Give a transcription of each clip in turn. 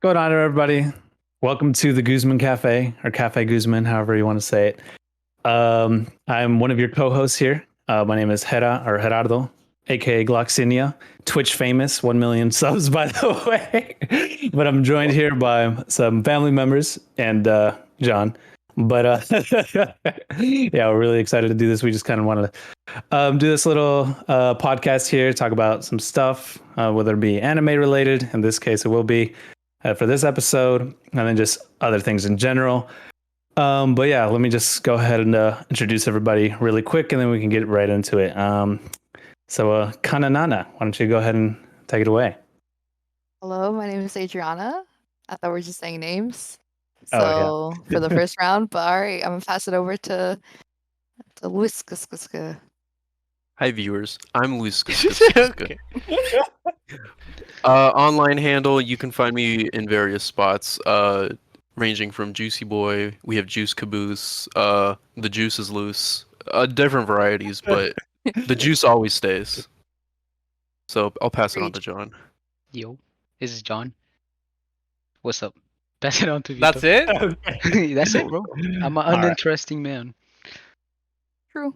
going on, everybody? Welcome to the Guzman Café, or Cafe Guzman, however you want to say it. I'm one of your co-hosts here. My name is Gerardo, aka Gloxinia, Twitch famous, 1 million subs, by the way. But I'm joined here by some family members and John. But yeah, we're really excited to do this. We just kind of wanted to do this little podcast here, talk about some stuff, whether it be anime related. In this case, it will be for this episode, and then just other things in general. But yeah, let me just go ahead and introduce everybody really quick, and then we can get right into it. So, Kananana, why don't you go ahead and take it away? Hello, my name is Adriana. I thought we were just saying names. Oh, So for the first round, but all right, I'm gonna pass it over to Luis. Hi viewers, I'm Luis. Okay. Online handle, you can find me in various spots, ranging from Juicy Boy, we have Juice Caboose, the juice is loose, different varieties, but the juice always stays. So I'll pass it on to John. Yo, this is John. What's up? Pass it on to Vito. That's it? That's it, bro. I'm an uninteresting man. True.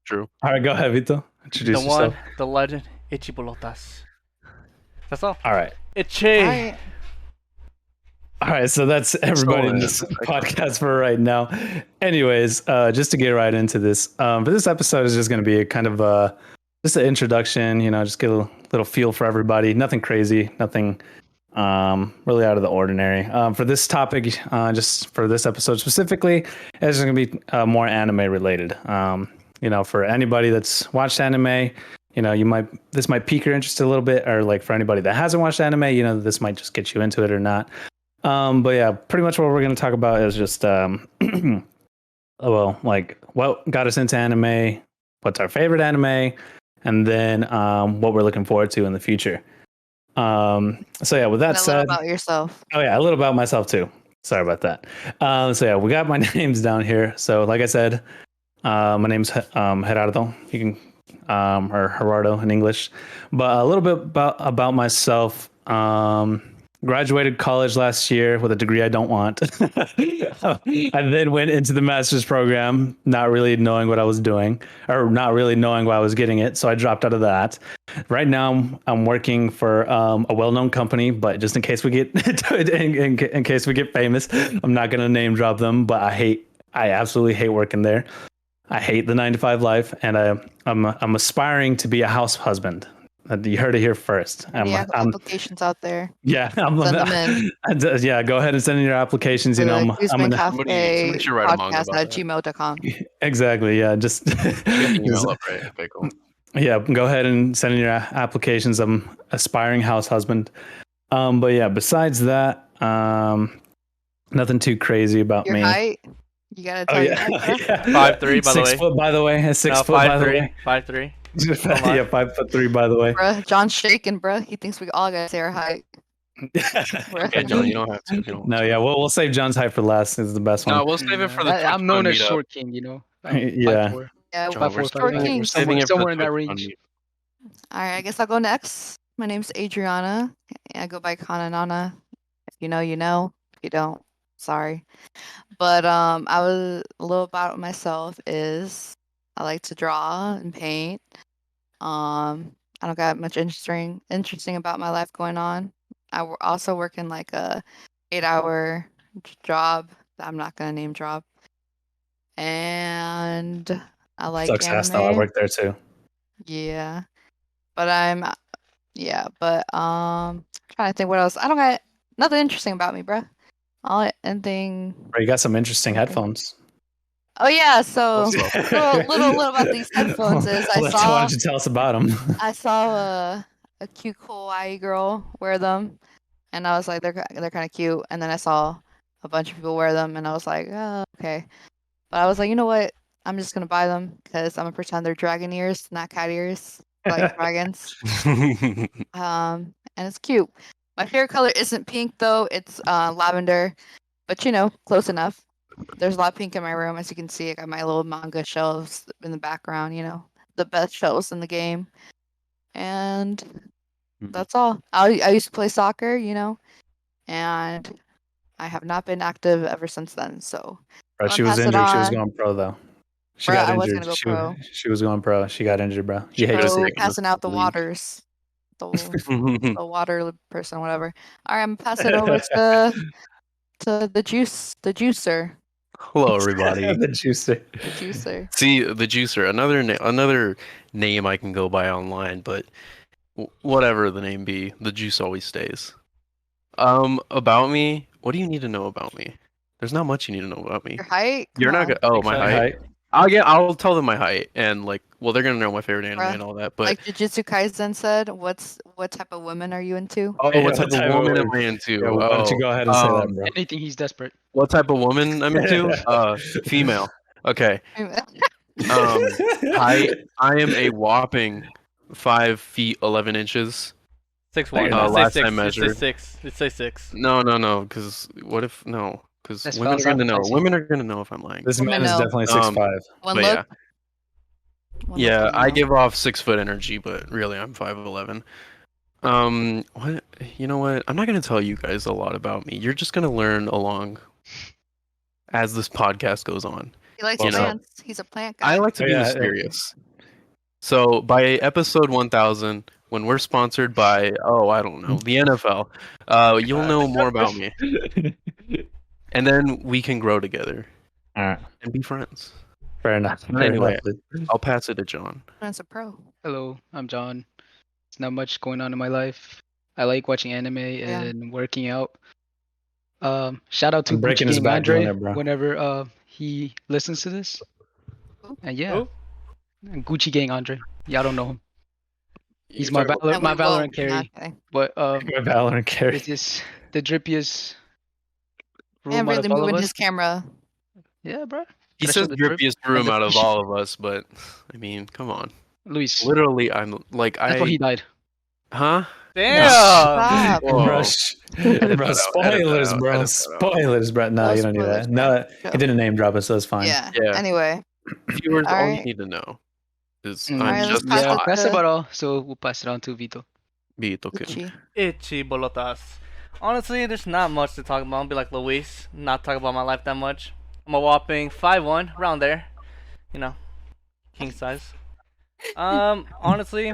True. All right, go ahead, Vito. Introduce The yourself. one, the legend, Ichibolotas. That's all. All right. Ichi. All right. All right, so that's everybody in this podcast for right now. Anyways, just to get right into this, for this episode is just going to be a kind of just an introduction, just get a little feel for everybody. Nothing crazy, nothing really out of the ordinary. For this topic, just for this episode specifically, it's going to be more anime related. For anybody that's watched anime, this might pique your interest a little bit, or like for anybody that hasn't watched anime, this might just get you into it or not. But yeah, pretty much what we're going to talk about is just, what got us into anime, what's our favorite anime, and then what we're looking forward to in the future. So yeah, with that And a said, little about yourself. oh yeah, a little about myself too. Sorry about that. So yeah, we got my names down here. So like I said, my name's Gerardo. You can, or Gerardo in English, but a little bit about myself. Graduated college last year with a degree I don't want. I then went into the master's program, not really knowing what I was doing, or not really knowing why I was getting it. So I dropped out of that. Right now, I'm working for a well-known company, but just in case we get in case we get famous, I'm not going to name drop them. But I absolutely hate working there. I hate the 9-to-5 life, and I'm aspiring to be a house husband. You heard it here first. Applications out there. Yeah, Send them in. Yeah, go ahead and send in your applications. Guzman Gonna Café should write a manga podcast about at that. gmail.com. exactly. Yeah, just Email up, right? Okay, cool. yeah, go ahead and send in your applications. I'm aspiring house husband. But yeah, besides that, nothing too crazy about Your me. height? You gotta tell your height. Yeah. 5'3", by the way. 6 foot, by the way. 6 foot, by the way. 5'3". Yeah, 5'3", by the way. Bruh, John's shaking, bruh. He thinks we all gotta say our height. Okay, John, you don't have to. If you don't No, yeah, we'll save John's height for last. It's the best one. No, we'll save it for the I'm known as meetup. short king, I'm Yeah. 5'4". Yeah, John, we're short saving- king. We're saving it for Somewhere the in that Twitch range. All right, I guess I'll go next. My name's Adriana. I go by Kananana. If you know, you know. If you don't, sorry. But I was a little about myself is I like to draw and paint. I don't got much interesting about my life going on. I also work in like a 8-hour job that I'm not gonna name drop. And I like Sucks ass though. I anime. work there too. Yeah. But trying to think what else. I don't got nothing interesting about me, bruh. Anything. Bro, you got some interesting headphones. Oh yeah, so What's little about these headphones is Why don't you tell us about them? I saw a cute kawaii girl wear them, and I was like, they're kind of cute. And then I saw a bunch of people wear them, and I was like, oh, okay. But I was like, you know what? I'm just gonna buy them because I'm gonna pretend they're dragon ears, not cat ears, like dragons. And it's cute. My favorite color isn't pink though; it's lavender, but close enough. There's a lot of pink in my room, as you can see. I got my little manga shelves in the background. The best shelves in the game, and that's all. I used to play soccer. and I have not been active ever since then. So Bro, I'm she gonna was pass it injured. She was on. going pro though. She Bruh, got I was injured. gonna go pro. She was going pro. She got injured, bro. You hate to see Pro it. taking us passing out the league. waters. The water person, whatever. All right, I'm gonna pass it over to the juicer. Hello, everybody. The juicer. The juicer. See, the juicer, another name I can go by online, but whatever the name be, the juice always stays. About me, what do you need to know about me? There's not much you need to know about me. Your height? You're Come not on. gonna. Oh, my Excited. height. I'll tell them my height, and like, well, they're gonna know my favorite anime Bruh, and all that. But like Jujutsu Kaisen said, what type of women are you into? oh, Yeah, what type what of type of woman am woman? I into? Yeah, why don't you go ahead and say that, bro? Anything he's desperate. What type of woman I'm into? Female. Okay. Height. I am a whopping 5 feet 11 inches. 6'1". Uh, last Say time 6. measured. Let's say 6. No. Because what if no? Because That's women are gonna know. philosophizing. Women are gonna know if I'm lying. This Women man is know. definitely Um, 6'5". One but look. yeah. One look, Yeah, women I know. give off 6 foot energy, but really I'm 5'11". What? You know what? I'm not gonna tell you guys a lot about me. You're just gonna learn along as this podcast goes on. He likes you know, plants. He's a plant guy. I like to Oh, be yeah, mysterious. So by episode 1000, when we're sponsored by I don't know, the NFL, you'll know more about me, and then we can grow together All right, and be friends. fair enough. But Fair anyway, enough. I'll pass it to John. That's a pro. Hello, I'm John. There's not much going on in my life. I like watching anime and working out. Shout out to I'm breaking Gucci his Gang back doing Andre it, bro. whenever he listens to this. And yeah, Who? Gucci Gang Andre. Y'all don't know him. He's my You're talking And my we won't. Valorant carry. Not kidding. But My Valorant carry. this is the drippiest room And out of really all of moving us. his camera. Yeah, bro. He Gotta says show the drip drippiest and room the out of fish. all of us, but I mean, come on. Luis. Literally, I'm like That's why he died. huh? Damn. Stop. Whoa. Bro, Edit that bro, out, spoilers, edit bro. that out. Spoilers, bro. No, No you don't need spoilers, that. bro. No, he didn't name drop us, so it's fine. Yeah. Yeah. Anyway. Viewers, all you Alright. need to know is Mm, I'm Alright, let's just pass as it hot. that's to about all. So we'll pass it on to Vito. Vito can. Gucci. Itchy bolotas. Honestly, there's not much to talk about. I'll be like Luis, not talk about my life that much. I'm a whopping 5'1", around there. You know, king size. Honestly,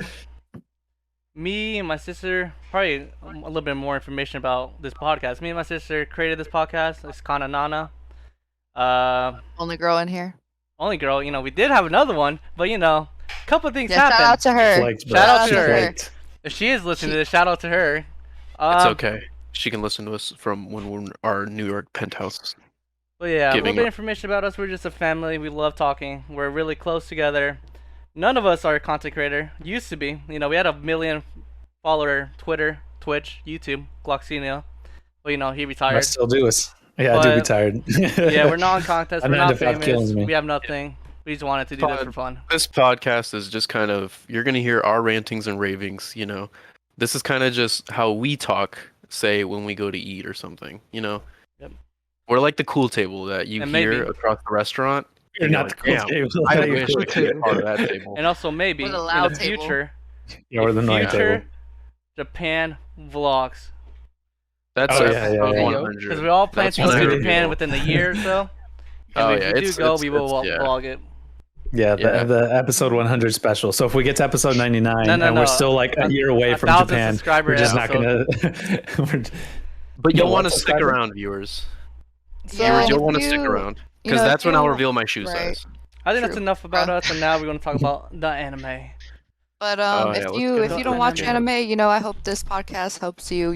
me and my sister, probably a little bit more information about this podcast. Me and my sister created this podcast. It's Kana Nana. Only girl in here. Only girl, we did have another one, but a couple things Yeah, shout happened. out to her. Flaked, bro. Shout out She to her. flaked. If she is listening to this, shout out to her. It's okay. She can listen to us from when we're in our New York penthouse. But yeah, a Giving little bit of up. information about us. We're just a family. We love talking. We're really close together. None of us are a content creator. Used to be. We had 1 million follower Twitter, Twitch, YouTube, Gloxino. But he I retired. still do it. Yeah, I do be But- tired. Yeah, we're non-contest. A We're 9 to not 5 famous. kills me. We have nothing. We just wanted to do this for fun. This podcast is just kind of, you're going to hear our rantings and ravings, This is kind of just how we talk, say, when we go to eat or something, Yep. We're like the cool table that you And hear maybe- across the restaurant. You're and not the cool "Damn, table. I You're wish cool I could be table. part of that table. And also maybe Or in the the loud table. future, Or the annoying future table. Japan vlogs. That's Oh, yeah, episode yeah. 100. Because we all plan That's to go when I to reveal. Japan within a year or so. And Oh, if yeah, we do it's- go, it's- we will it's- yeah. vlog it. Yeah, Yeah. the episode 100 special. So if we get to episode 99 No, and no. we're still like a year away from 1,000 Japan, subscriber we're just not gonna. But Yo, you'll want to what's stick subscriber? around, viewers. So Viewers, you'll if want to stick you- around. you Because know, that's if when I'll you- reveal my shoe right. size. I think that's True. enough about us, and now we're going to talk about the anime. But Oh, yeah, if let's you get if you into don't it. watch anime, I hope this podcast helps you,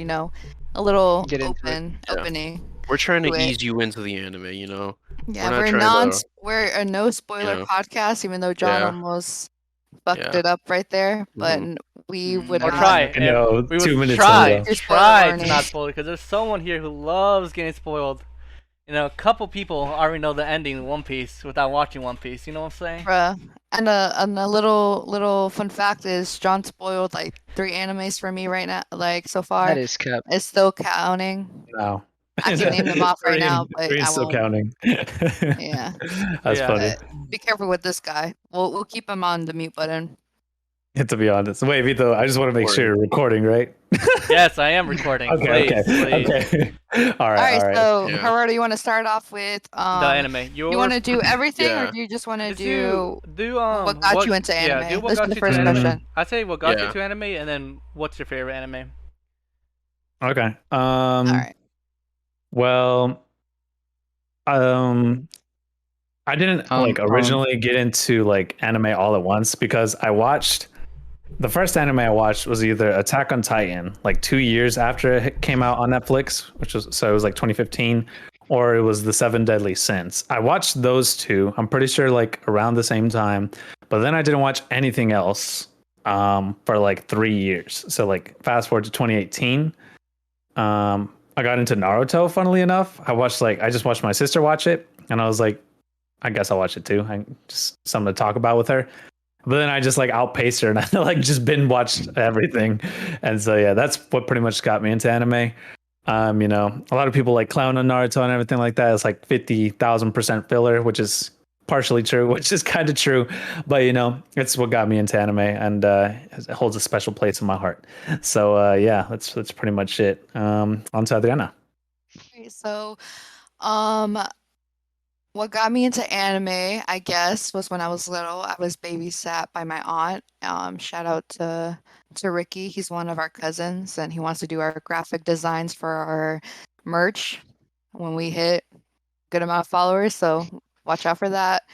a little Get into it. opening. We're trying to Do it. ease you into the anime, Yeah, not we're trying to, we're a no spoiler know. podcast, even though John Yeah. almost fucked Yeah. it up right there. But Mhm. we would Or not. try. You know, We 2 would minutes try, in, bro. Your spoiler try to warning. not spoil it, because there's someone here who loves getting spoiled. A couple people already know the ending of One Piece without watching One Piece. You know what I'm saying? Bruh. And a little fun fact is John spoiled like 3 animes for me right now, like so far. That is cap. It's still counting. No. I can name them off right now, but Three I still won't. counting. Yeah. That's Yeah. funny. Be careful with this guy. We'll keep him on the mute button. To be honest. Wait, Vito, I just want to make sure you're recording, right? Yes, I am recording. Okay, Please. okay. All All right, right, all right. so Yeah. Gerardo, you want to start off with The anime. you want to do everything, or Yeah. do you just want to Just do do what got you into anime? Yeah, do what Let's got do the you first to anime. question. I'd say what got you Yeah. to anime, and then what's your favorite anime? Okay. All right. Well, I didn't originally get into like anime all at once because the first anime I watched was either Attack on Titan, like 2 years after it came out on Netflix, so it was like 2015, or it was The Seven Deadly Sins. I watched those two. I'm pretty sure like around the same time, but then I didn't watch anything else for like 3 years. So like fast forward to 2018, I got into Naruto. Funnily enough, I just watched my sister watch it, and I was like, I guess I'll watch it too. I just something to talk about with her. But then I just like outpaced her and I like just binge watched everything. And so yeah, that's what pretty much got me into anime. A lot of people like clown on Naruto and everything like that. It's like 50,000% filler, which is partially true, which is kind of true. But it's what got me into anime, and it holds a special place in my heart. So yeah, that's pretty much it. On to Adriana. Okay, so what got me into anime, I guess, was when I was little. I was babysat by my aunt. Shout out to Ricky. He's one of our cousins, and he wants to do our graphic designs for our merch when we hit a good amount of followers. So watch out for that.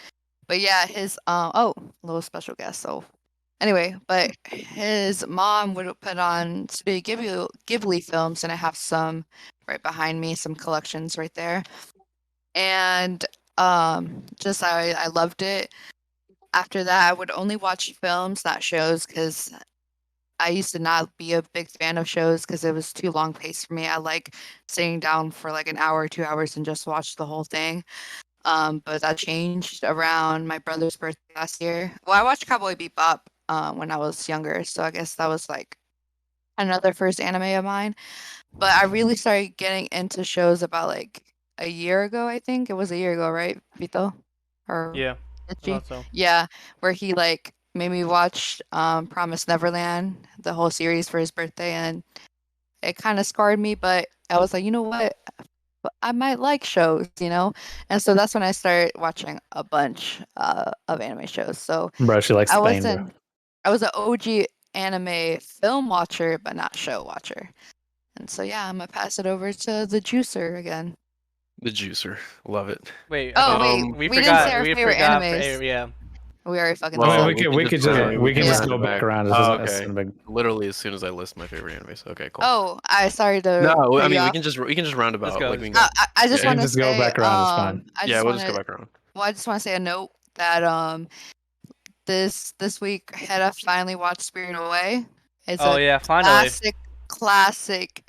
But yeah, his little special guest. So anyway, but his mom would put on Studio Ghibli films, and I have some right behind me, some collections right there. And just I loved it. After that, I would only watch films, not shows, because I used to not be a big fan of shows because it was too long paced for me. I like sitting down for like an hour or 2 hours and just watch the whole thing. But that changed around my brother's birthday last year. Well, I watched Cowboy Bebop when I was younger, so I guess that was like another first anime of mine. But I really started getting into shows about like a year ago, I think. It was a year ago, right, Vito? Or Yeah, I Itchy? thought so. Yeah, where he like made me watch Promise Neverland, the whole series for his birthday, and it kind of scarred me, but I was like, you know what? I might like shows, And so that's when I started watching a bunch of anime shows. So Bro, she likes I Spain, bro. was an OG anime film watcher, but not show watcher. And so yeah, I'm gonna pass it over to the juicer again. The juicer, love it. Wait. Oh, okay, wait, we we didn't forgot. say our We favorite forgot. animes. Yeah. We already fucking Well, said it. we could just Yeah. go back around. Oh, That's okay. big. Literally as soon as I list my favorite animes. Okay, cool. Oh, sorry to No, cut I you mean off. we can just round about. go, Like we let's can go. I just Yeah. want to Just go say, back around, it's fine. I Yeah, just we'll want just go to, back around. well, I just want to say a note that this week Hedda finally watched Spirited Away. It's Oh a yeah, finally. classic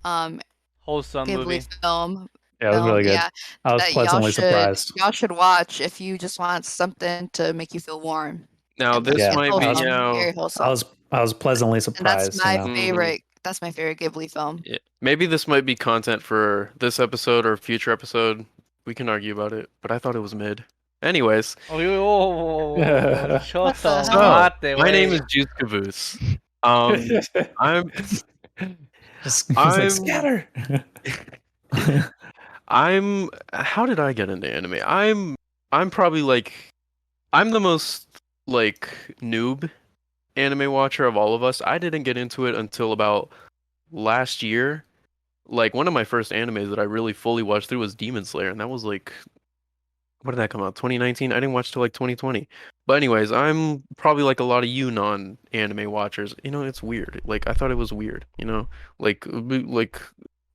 Wholesome Ghibli movie. film. Yeah, it was really good. Yeah, I was that y'all pleasantly surprised. should watch if you just want something to make you feel warm. Now And this Yeah, might be wholesome, very wholesome. I was pleasantly And surprised. that's my Mhm. favorite. That's my favorite Ghibli film. Yeah. Maybe this might be content for this episode or future episode. We can argue about it, but I thought it was mid. Anyways, Oh, shut What the the hell? mate, my name wait. is Juice Caboose. I'm Just I'm- like scatter. how did I get into anime? I'm probably like I'm the most like noob anime watcher of all of us. I didn't get into it until about last year. Like one of my first animes that I really fully watched through was Demon Slayer, and that was like when did that come out? 2019? I didn't watch till like 2020. But anyways, I'm probably like a lot of you non-anime watchers. It's weird. Like I thought it was weird, like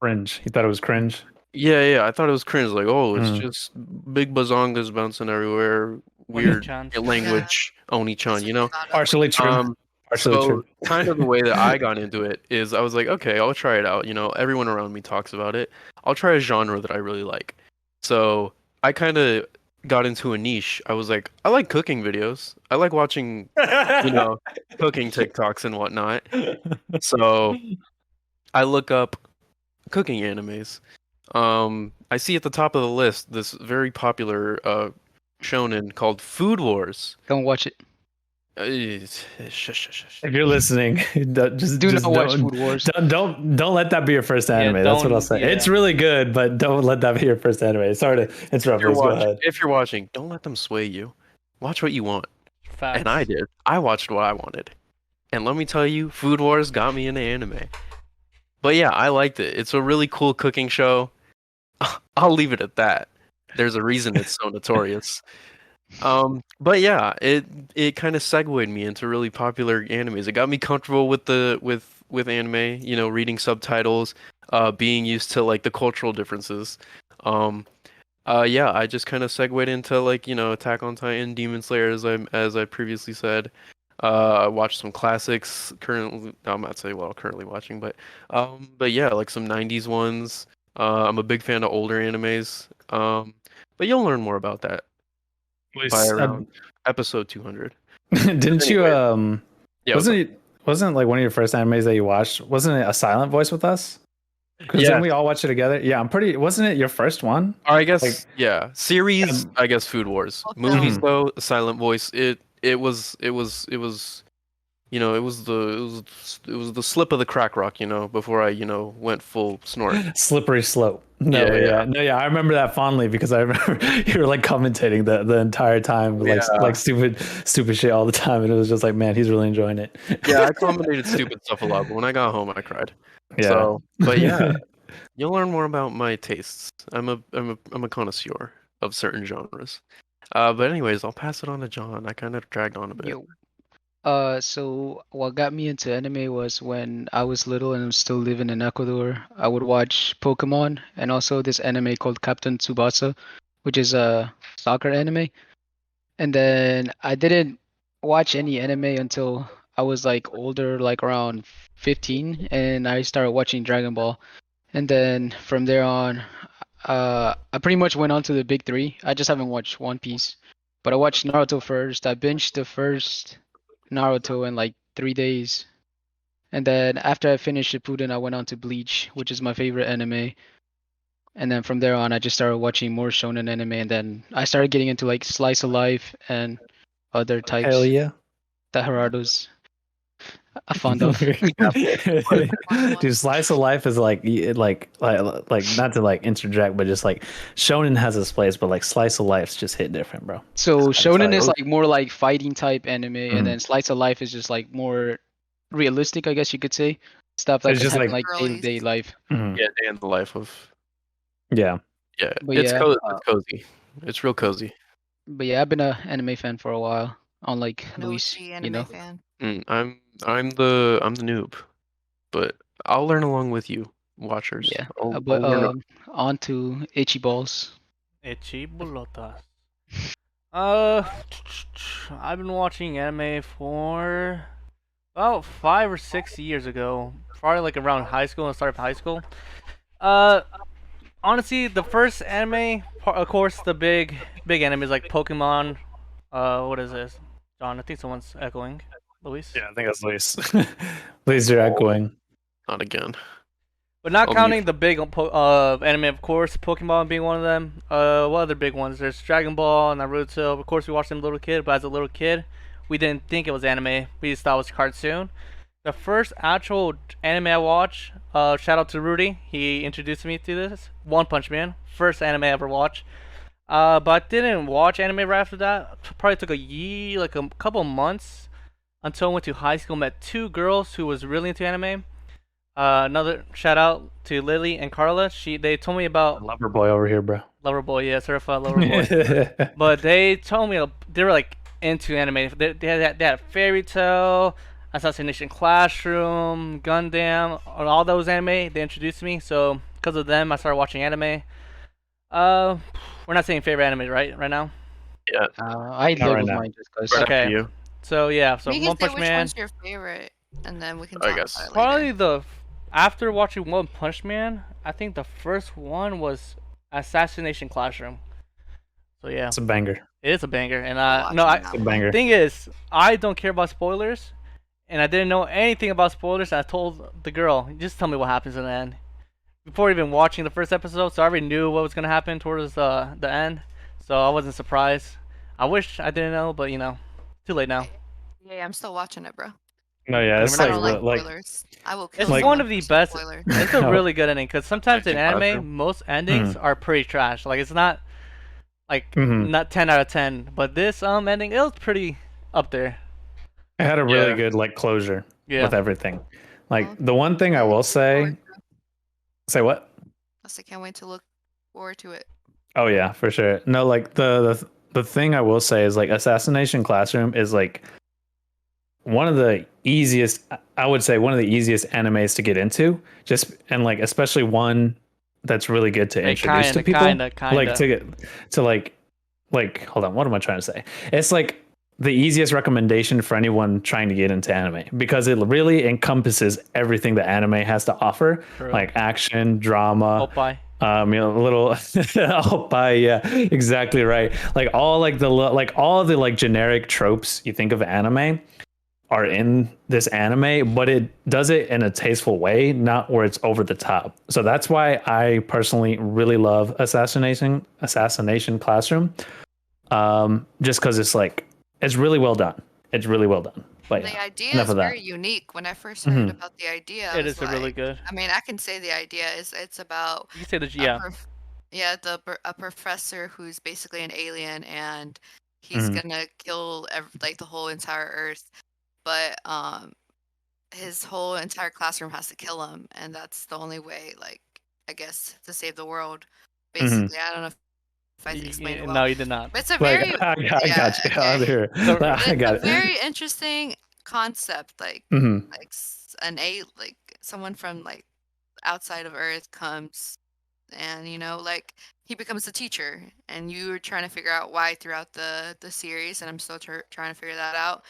Cringe. You thought it was cringe? yeah, I thought it was cringe. Like, oh, it's Mm. just big bazongas bouncing everywhere, weird Oni-chan. language, Oni-chan, Partially true. Partially So true. kind of the way that I got into it is I was like, okay, I'll try it out. Everyone around me talks about it. I'll try a genre that I really like. So I kind of got into a niche. I was like, I like cooking videos. I like watching, cooking TikToks and whatnot. So I look up cooking animes. I see at the top of the list this very popular shonen called Food Wars. Don't watch it. Shush. If you're listening, just Do not watch don't, Food Wars. don't let that be your first anime. That's what I'll say. yeah. It's really good, but don't let that be your first anime. Sorry to interrupt. Please go ahead. If you're watching, don't let them sway you. Watch what you want. Facts. And I did. I watched what I wanted. And let me tell you, Food Wars got me into anime. But yeah, I liked it. It's a really cool cooking show. I'll leave it at that. There's a reason it's so notorious. But yeah, it kind of segued me into really popular animes. It got me comfortable with anime, you know, reading subtitles, being used to like the cultural differences. Yeah, I just kind of segued into like, you know, Attack on Titan, Demon Slayer, as I previously said. I watched some classics currently. I'm not saying what I'm currently watching, but yeah, like some 90s ones. I'm a big fan of older animes. But you'll learn more about that by around episode 200. Didn't you Yeah, wasn't like one of your first animes that you watched, wasn't it A Silent Voice with us? Because Yeah. didn't we all watch it together? Yeah, wasn't it your first one? Or I guess Like- yeah, series. I guess Food Wars. Okay. Movies Mhm. though, Silent Voice. It was you know, it was the slip of the crack rock, you know, before I, you know, went full snort. Slippery slope. No, Yeah. No, I remember that fondly because I remember you were like commentating the entire time, like Yeah. like stupid shit all the time, and it was just like, man, he's really enjoying it. Yeah, I commentated stupid stuff a lot, but when I got home, I cried. Yeah. So, but yeah, you'll learn more about my tastes. I'm a connoisseur of certain genres. But anyways, I'll pass it on to John. I kind of dragged on a bit. Yo. So what got me into anime was when I was little and I was still living in Ecuador. I would watch Pokemon and also this anime called Captain Tsubasa, which is a soccer anime. And then I didn't watch any anime until I was like older, like around 15, and I started watching Dragon Ball. And then from there on, I pretty much went on to the big three. I just haven't watched One Piece, but I watched Naruto first. I binged the first Naruto in like 3 days. And then after I finished Shippuden, I went on to Bleach, which is my favorite anime. And then from there on, I just started watching more shonen anime, and then I started getting into like slice of life and other types Hell yeah. that Gerardo's fond of. Dude, slice of life is like not to like interject, but just like shonen has its place, but like slice of life's just hit different, bro. So That's how shonen it is is. like more like fighting type anime, Mhm. and then slice of life is just like more realistic, I guess you could say. Stuff that It's can just happen like- like day-to-day life. Mhm. Yeah, day in the life of. Yeah. Yeah, But it's yeah, it's cozy. It's real cozy. But yeah, I've been a anime fan for a while. Unlike An Luis, OG you anime know. fan. I'm the noob, but I'll learn along with you, watchers. Yeah, I'll but learn on to Itchy Balls. Echi bolotas. I've been watching anime for about 5 or 6 years ago. Probably like around high school and start of high school. Honestly, the first anime, of course, the big animes like Pokemon. What is this? John, I think someone's echoing. Luis. Yeah, I think that's Luis. Luis, you're echoing. not again. But not I'll counting the big anime, of course, Pokemon being one of them. What other big ones? There's Dragon Ball, Naruto. Of course, we watched them as a little kid, but as a little kid, we didn't think it was anime. We just thought it was cartoon. The first actual anime I watched, shout out to Rudy. He introduced me to this. One Punch Man. First anime I ever watched. But I didn't watch anime right after that. Probably took a year, like a couple months, until I went to high school. Met two girls who was really into anime. Another shout out to Lily and Carla. They told me about Lover boy over here, bro. Lover Boy, yeah, certified Lover Boy. But they told me they were like into anime. They had Fairy Tail, Assassination Classroom, Gundam, all those anime. They introduced me, so because of them, I started watching anime. We're not saying favorite anime, right? Right now. I Not live right with now. mine just because. Right Okay. after you. So yeah, so you One can say Punch which Man. one's your favorite, and then we can I talk guess. about it later. Probably after watching One Punch Man, I think the first one was Assassination Classroom. So yeah, It's a banger. it is a banger, and Watching no, that It's a one. banger. thing is, I don't care about spoilers, and I didn't know anything about spoilers. And I told the girl, just tell me what happens in the end, before even watching the first episode. So I already knew what was gonna happen towards the end, so I wasn't surprised. I wish I didn't know, but too late now. Yeah, I'm still watching it, bro. No, yeah, it's I I like don't real- like like spoilers. I will It's kill Like- one someone of the for some best. spoiler. It's a No. really good ending because sometimes in Acting anime, classroom. most endings are pretty trash. Like it's not like Mhm. not 10 out of 10, but this ending it was pretty up there. it had a really Yeah. good like closure Yeah. with everything. Like Well, the one thing I will say what? I can't wait to look forward to it. Oh yeah, for sure. No, like the thing I will say is like Assassination Classroom is like one of the easiest, I would say one of the easiest animes to get into, just and like especially one that's really good to Hey, introduce to people. kinda. Like to get to like hold on, what am I trying to say? It's like the easiest recommendation for anyone trying to get into anime because it really encompasses everything that anime has to offer, True. like action, drama, Oppai. a little Oppai, yeah, exactly right. Like all like all the like generic tropes you think of anime are in this anime, but it does it in a tasteful way, not where it's over the top. So that's why I personally really love Assassination Classroom. Just because it's really well done. It's really well done. But The yeah, idea enough is of that. very unique. When I first heard Mhm. about the idea, I It was is a really like, good. I mean, I can say the idea is it's about You can say the a a professor who's basically an alien and he's Mhm. gonna kill like the whole entire Earth, but his whole entire classroom has to kill him, and that's the only way, like I guess, to save the world. Basically, I don't know if I explained it well. No, you did not. But it's a Like very I got you. okay. Out here. So- But I it's got a it. very interesting concept, like Mhm. like like someone from like outside of Earth comes, and like he becomes a teacher, and you're trying to figure out why throughout the series, and I'm still trying to figure that out.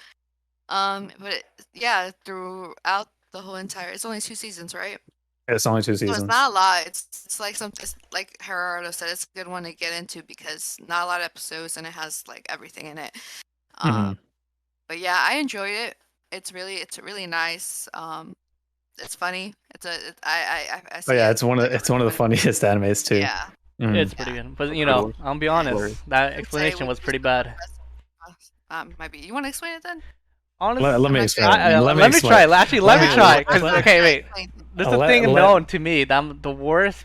But yeah, throughout the whole entire, it's only 2 seasons, right? It's only 2 So seasons. it's not a lot. It's like it's like Gerardo said, it's a good one to get into because not a lot of episodes and it has like everything in it. Mhm. But yeah, I enjoyed it. It's really nice. It's funny. I see Oh yeah, it it's one like of the everyone- funniest animes too. Yeah. Mhm. It's pretty good. But Incredible. I'll be honest, that I'd say explanation we was just pretty go bad. might be. You want to explain it then? Honestly, Let me might explain. be- let me try. Actually, let me me- try. 'cause- let- okay, wait. Explain it. There's a Let- thing let- known to me that I'm the worst.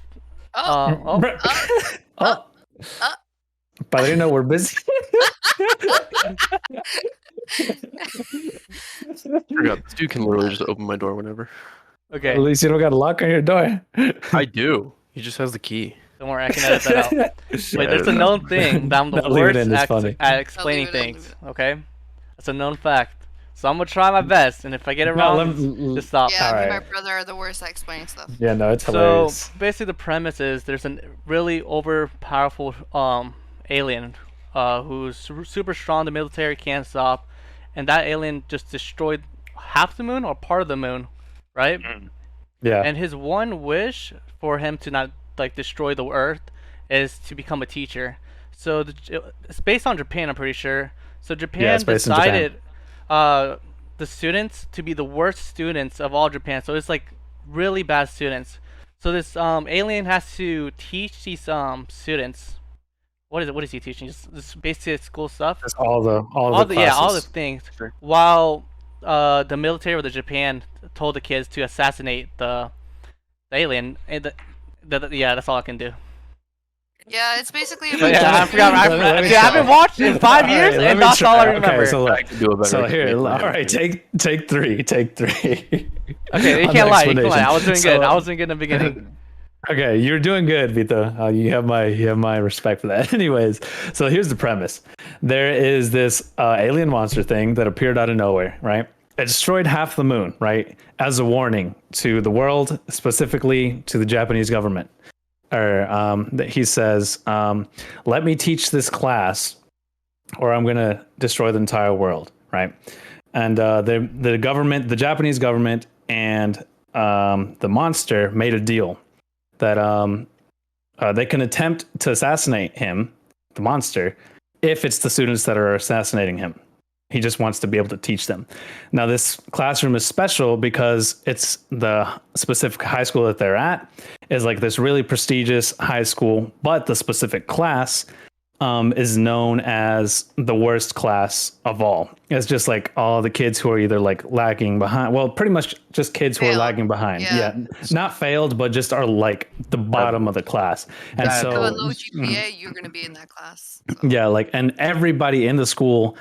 Oh, Oh, Padrino, we're busy. Forgot this dude can literally just open my door whenever. Okay, At least you don't got a lock on your door. I do. He just has the key. don't worry, I can edit that out. Wait, Yeah, there's a no. known thing that I'm the No, leave it worst in, it's funny. at explaining leave it in, leave things. it Okay, that's a known fact. So I'm gonna try my best, and if I get it No, wrong, just stop. yeah, me and my Alright. brother are the worst at explaining stuff. Yeah, no, it's So hilarious. basically, the premise is there's a really overpowerful alien who's super strong. The military can't stop, and that alien just destroyed half the moon or part of the moon, right? Yeah. And his one wish for him to not like destroy the Earth is to become a teacher. So it's based on Japan, I'm pretty sure. So Japan it's based in Japan. decided the students to be the worst students of all Japan. So it's like really bad students. So this alien has to teach these students. What is it? What is he teaching? Just basic school stuff. Just all the All the classes. things. Sure. While the military or the Japan told the kids to assassinate the alien. And yeah, that's all I can do. Yeah, it's basically. But yeah, I forgot. Let me Dude, I haven't watched in 5 years, let and me that's try. all I Okay, remember. so look. I can do a better. So here, explanation all than right, him. take three. Okay, you on can't the lie. You can't lie. explanation. I was doing So- good. I was doing good in the beginning. Okay, you're doing good, Vito. You have my respect for that. Anyways, so here's the premise: there is this alien monster thing that appeared out of nowhere, right? It destroyed half the moon, right? As a warning to the world, specifically to the Japanese government. Or he says, "Let me teach this class, or I'm gonna destroy the entire world," right? And the government, the Japanese government, and the monster made a deal that they can attempt to assassinate him, the monster, if it's the students that are assassinating him. He just wants to be able to teach them. Now, this classroom is special because it's the specific high school that they're at is like this really prestigious high school, but the specific class is known as the worst class of all. It's just like all the kids who are either like lagging behind. Well, pretty much just kids who are Failed. lagging behind. Yeah. Not failed, but just are like the bottom of the class. And Bad If you have a so, low GPA, you're gonna be in that class. So. yeah, like, and everybody in the school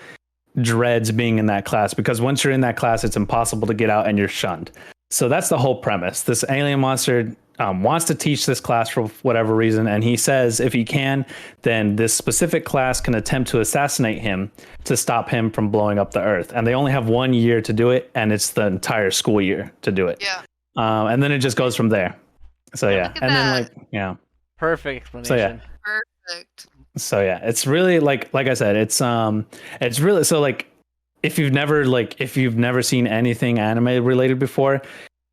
dreads being in that class because once you're in that class, it's impossible to get out and you're shunned. So that's the whole premise. This alien monster wants to teach this class for whatever reason, and he says if he can, then this specific class can attempt to assassinate him to stop him from blowing up the Earth. And they only have 1 year to do it, and it's the entire school year to do it. Yeah. And then it just goes from there. So yeah, Look at and then that. like yeah. Perfect explanation. So yeah. Perfect. So yeah, it's really like I said, it's really so like if you've never seen anything anime related before,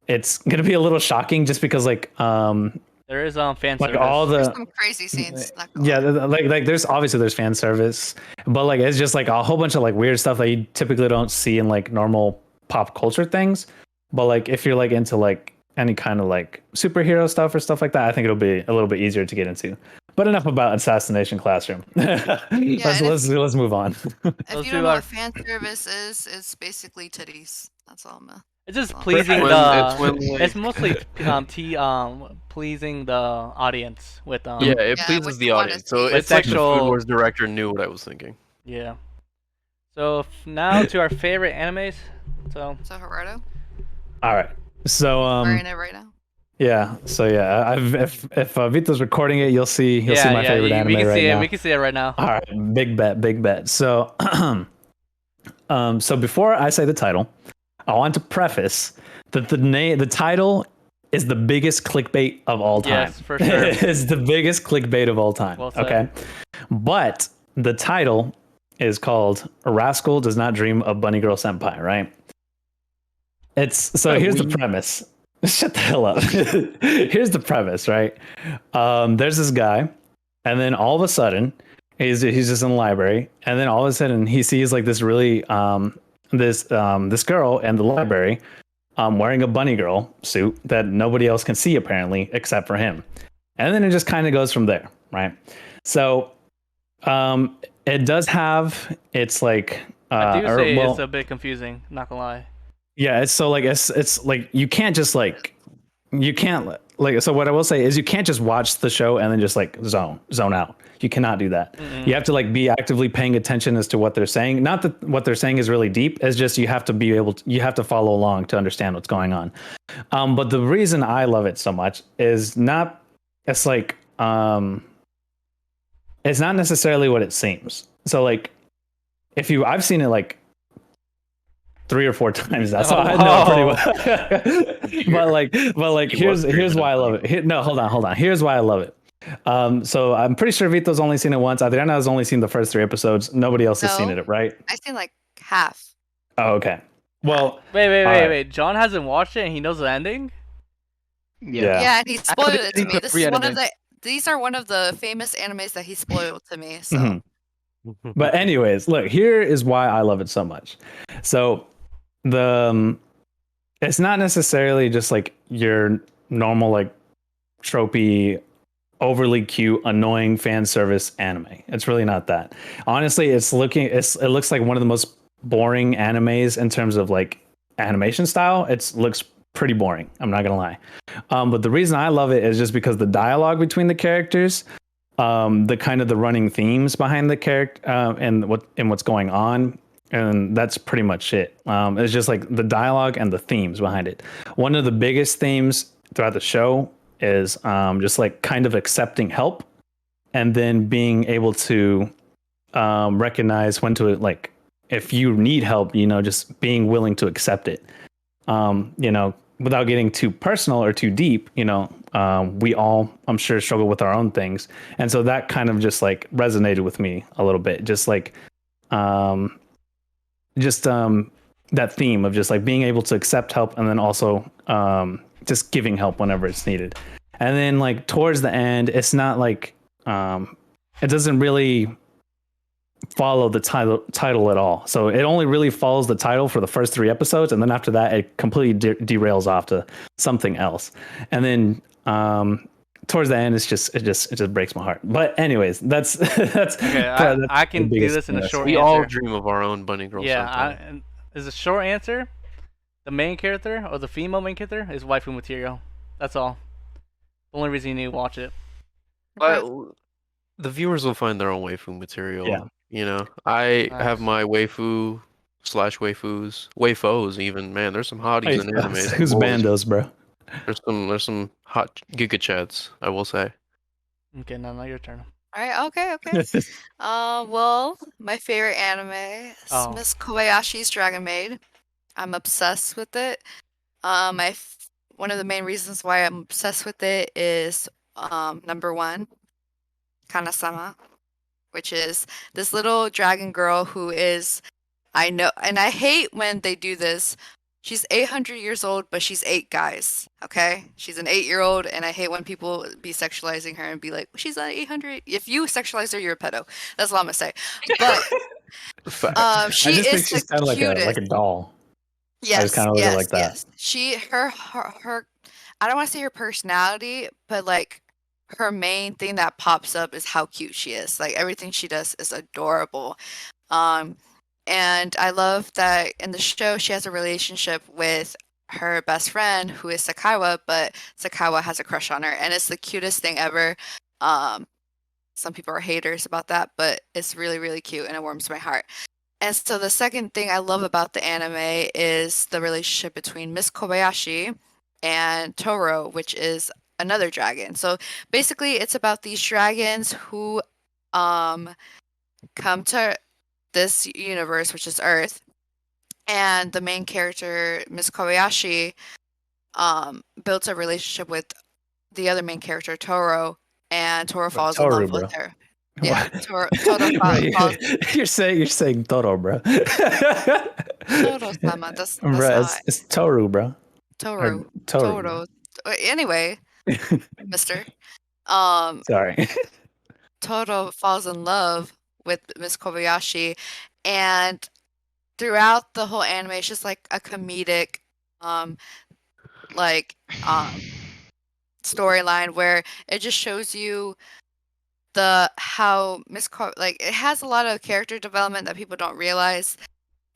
it's gonna be a little shocking just because like There is fan like service. all There's the some crazy scenes. Not gonna yeah lie. like there's obviously fan service, but like it's just like a whole bunch of like weird stuff that you typically don't see in like normal pop culture things. But like if you're like into like any kind of like superhero stuff or stuff like that, I think it'll be a little bit easier to get into. But enough about Assassination Classroom. Let's move on. If Those you two don't know are- what fan service is, it's basically titties. That's all I'm gonna. It's just It's pleasing when- the. it's when, like- It's mostly pleasing the audience with Yeah, it Yeah, pleases what the you wanna audience. So see. it's like the Sexual- Food Wars director knew what I was thinking. Yeah. So now to our favorite animes. So So Gerardo, All right. So we're in it right now. yeah. So yeah, if Vito's recording it, you'll see my favorite anime we can right see now. it. We can see it right now. All right, big bet. So, so before I say the title, I want to preface that the title is the biggest clickbait of all time. Yes, for sure. It's the biggest clickbait of all time. Well said. Okay, but the title is called "A Rascal Does Not Dream of Bunny Girl Senpai." Right? It's so. Here's the premise. Shut the hell up. Here's the premise, right? There's this guy, and then all of a sudden, he's just in the library, and then all of a sudden he sees like this really this girl in the library, wearing a bunny girl suit that nobody else can see apparently except for him, and then it just kind of goes from there, right? So, it does have its like I do say well, it's a bit confusing. Not gonna lie. yeah, it's so like it's like you can't just like so what I will say is you can't just watch the show and then just like zone out. You cannot do that. You have to like be actively paying attention as to what they're saying. Not that what they're saying is really deep. It's just you have to follow along to understand what's going on. But the reason I love it so much is it's not necessarily what it seems. So like I've seen it like 3 or 4 times. That's all I know pretty well. but like here's why I love it. No, hold on. Here's why I love it. So I'm pretty sure Vito's only seen it once. Adriana has only seen the first 3 episodes. Nobody else has seen No. it, right? I seen like half. Oh, okay. Well, Wait. John hasn't watched it and he knows the ending. Yeah. Yeah, and he spoiled could've it to seen me. the This free is one of anime. the. These are one of the famous animes that he spoiled to me. So Mhm. But anyways, look, here is why I love it so much. So it's not necessarily just like your normal like tropey, overly cute, annoying fan service anime. It's really not that. Honestly, it looks like one of the most boring animes in terms of like animation style. It looks pretty boring. I'm not gonna lie. But the reason I love it is just because the dialogue between the characters, the kind of the running themes behind the character, and what's going on, and that's pretty much it. It's just like the dialogue and the themes behind it. One of the biggest themes throughout the show is just like kind of accepting help, and then being able to recognize when to like if you need help, just being willing to accept it. Without getting too personal or too deep, we all, I'm sure, struggle with our own things. And so that kind of just like resonated with me a little bit. Just like, that theme of just like being able to accept help and then also just giving help whenever it's needed. And then like towards the end, it's not like, it doesn't really follow the title at all. So it only really follows the title for the first 3 episodes, and then after that it completely derails off to something else. And then towards the end, it just breaks my heart. But anyways, that's Okay, that's I the can do biggest this in a thing. short We answer. all dream of our own bunny girl Yeah, sometime. and is a short answer. The main character or the female main character is waifu material. That's all. The only reason you need to watch it. But the viewers will find their own waifu material. Yeah. You know, I Nice. have my waifu slash waifus, waifos even. Man, there's some hotties in anime. Who's bandos, bro? There's some hot giga chads, I will say. Okay, now your turn. All right. Okay. Well, my favorite anime is Oh. Miss Kobayashi's Dragon Maid. I'm obsessed with it. One of the main reasons why I'm obsessed with it is number one, Kana-sama, which is this little dragon girl who is, I know, and I hate when they do this. She's 800 years old, but she's 8 guys. Okay, she's an 8-year-old, and I hate when people be sexualizing her and be like, she's not 800. If you sexualize her, you're a pedo. That's all I'm gonna say. But she I just think is she's the kind of like cutest. a doll. Yes, kinda look at it like that. yes. Her I don't want to say her personality, but like her main thing that pops up is how cute she is. Like everything she does is adorable. And I love that in the show she has a relationship with her best friend who is Sakaiwa, but Sakaiwa has a crush on her, and it's the cutest thing ever. Some people are haters about that, but it's really, really cute and it warms my heart. And so the second thing I love about the anime is the relationship between Miss Kobayashi and Toro, which is another dragon. So basically it's about these dragons who come to this universe, which is Earth, and the main character, Miss Kobayashi, built a relationship with the other main character, Toro, and Toro falls in Toru, love bro. with her. Yeah, What? Toro Bro, falls. you're saying Toro, bro. Toro-sama, that's Bro, not it's Toru, bro. Toru. Toru. Toro. Anyway, mister. Um, Sorry. Toro falls in love with Miss Kobayashi, and throughout the whole anime, it's just like a comedic, storyline where it just shows you how it has a lot of character development that people don't realize.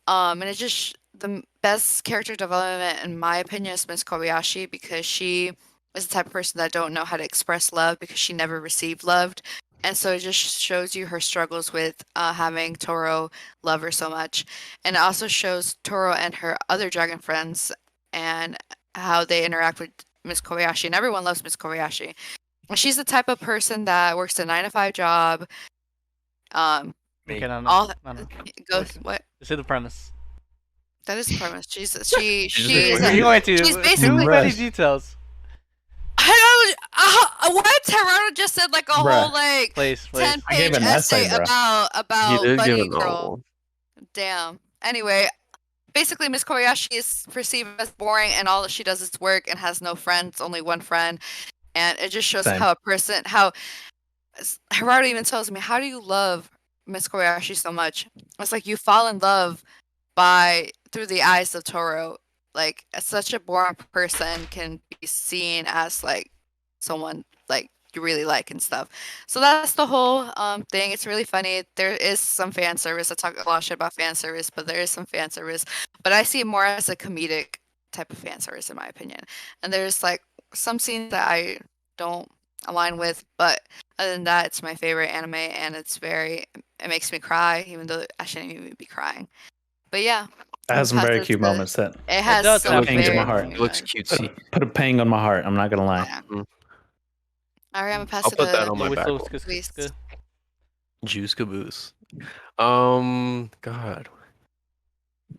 And it's just the best character development, in my opinion, is Miss Kobayashi, because she is the type of person that don't know how to express love because she never received love. And so it just shows you her struggles with having Toro love her so much. And it also shows Toro and her other dragon friends and how they interact with Miss Kobayashi. And everyone loves Miss Kobayashi. She's the type of person that works a 9-to-5 job. Okay, no. Goes what? Say the premise. That is the premise. She's You're going to she's too basically many details. I don't. What Terrano just said like a Bruh. whole like Please. 10-page gave an essay, bro. about He did give Bunny a Girl. novel. Damn. Anyway, basically Miss Kobayashi is perceived as boring, and all that she does is work and has no friends, only one friend. And it just shows Same. how Gerardo even tells me, how do you love Miss Kobayashi so much? It's like you fall in love through the eyes of Toro. Like such a boring person can be seen as like someone like you really like and stuff. So that's the whole thing. It's really funny. There is some fan service. I talk a lot of shit about fan service, but there is some fan service. But I see it more as a comedic type of fan service, in my opinion. And there's like some scenes that I don't align with, but other than that, it's my favorite anime, and it makes me cry, even though I shouldn't even be crying. But yeah, That has some very cute moments that it has does some have pain to very my heart. It looks cutesy. put a pang on my heart. I'm not gonna lie. Yeah. Mm. All right, I'm gonna pass I'll it put that to on my Wait, back. so wall. Luis. Juice caboose. God.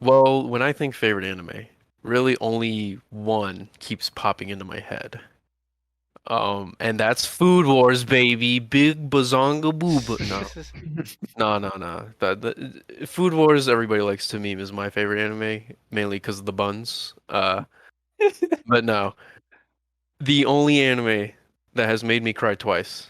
Well, when I think favorite anime, really only one keeps popping into my head. And that's Food Wars, baby. Big bazonga booba. No. The Food Wars, everybody likes to meme, is my favorite anime, mainly because of the buns. But no. The only anime that has made me cry twice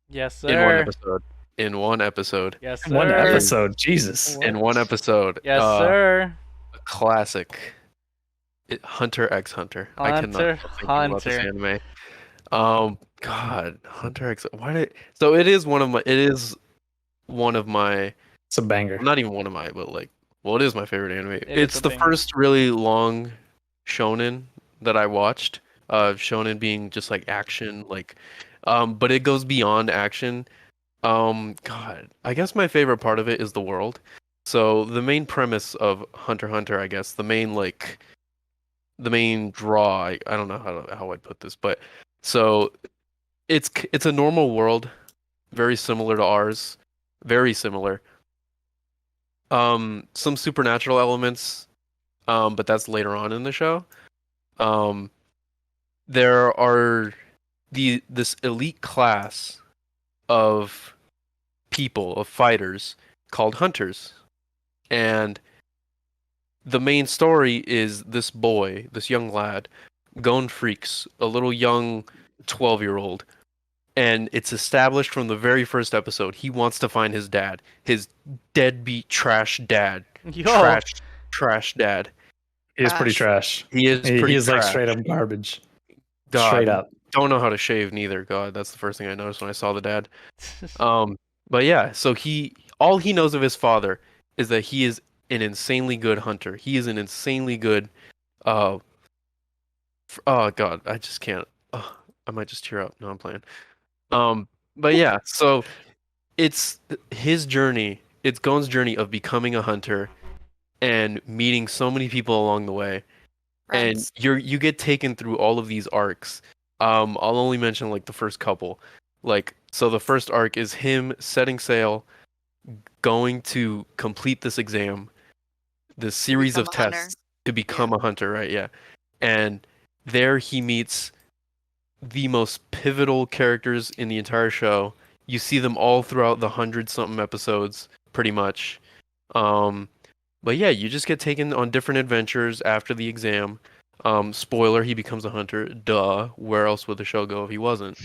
Yes, sir. in one episode. In one episode. Yes, sir. One episode, Jesus. In one episode. Yes, sir. A classic. Hunter x Hunter. I cannot Hunter stop thinking about this Hunter. anime. God, Hunter X. Why did? So it is one of my. It is one of my. It's a banger. Not even one of my, but like, well, it is my favorite anime. It is It's a the banger. first really long shonen that I watched. Shonen being just like action, like, but it goes beyond action. God, I guess my favorite part of it is the world. So the main premise of Hunter x Hunter, I guess, the main draw. I don't know how I'd put this, but so it's a normal world, very similar to ours, very similar. Some supernatural elements, but that's later on in the show. Um, there are this elite class of people, of fighters called hunters, and the main story is this boy, this young lad, Gon Freaks, a little young 12-year-old. And it's established from the very first episode. He wants to find his dad, his deadbeat trash dad. Yo. Trash dad. He is pretty trash. He is pretty He is like trash. straight up garbage. God, Straight up. don't know how to shave neither. God, that's the first thing I noticed when I saw the dad. But yeah, so all he knows of his father is that he is an insanely good hunter. He is an insanely good oh God, I just can't. I might just tear up. No, I'm playing. But yeah, so it's his journey. It's Gon's journey of becoming a hunter and meeting so many people along the way. Friends. And you get taken through all of these arcs. I'll only mention like the first couple. Like, so the first arc is him setting sail, going to complete this exam, this series of Become a hunter. tests to become a hunter, right? Yeah. And there he meets the most pivotal characters in the entire show. You see them all throughout the 100-something episodes, pretty much. But yeah, you just get taken on different adventures after the exam. Spoiler, he becomes a hunter. Duh. Where else would the show go if he wasn't?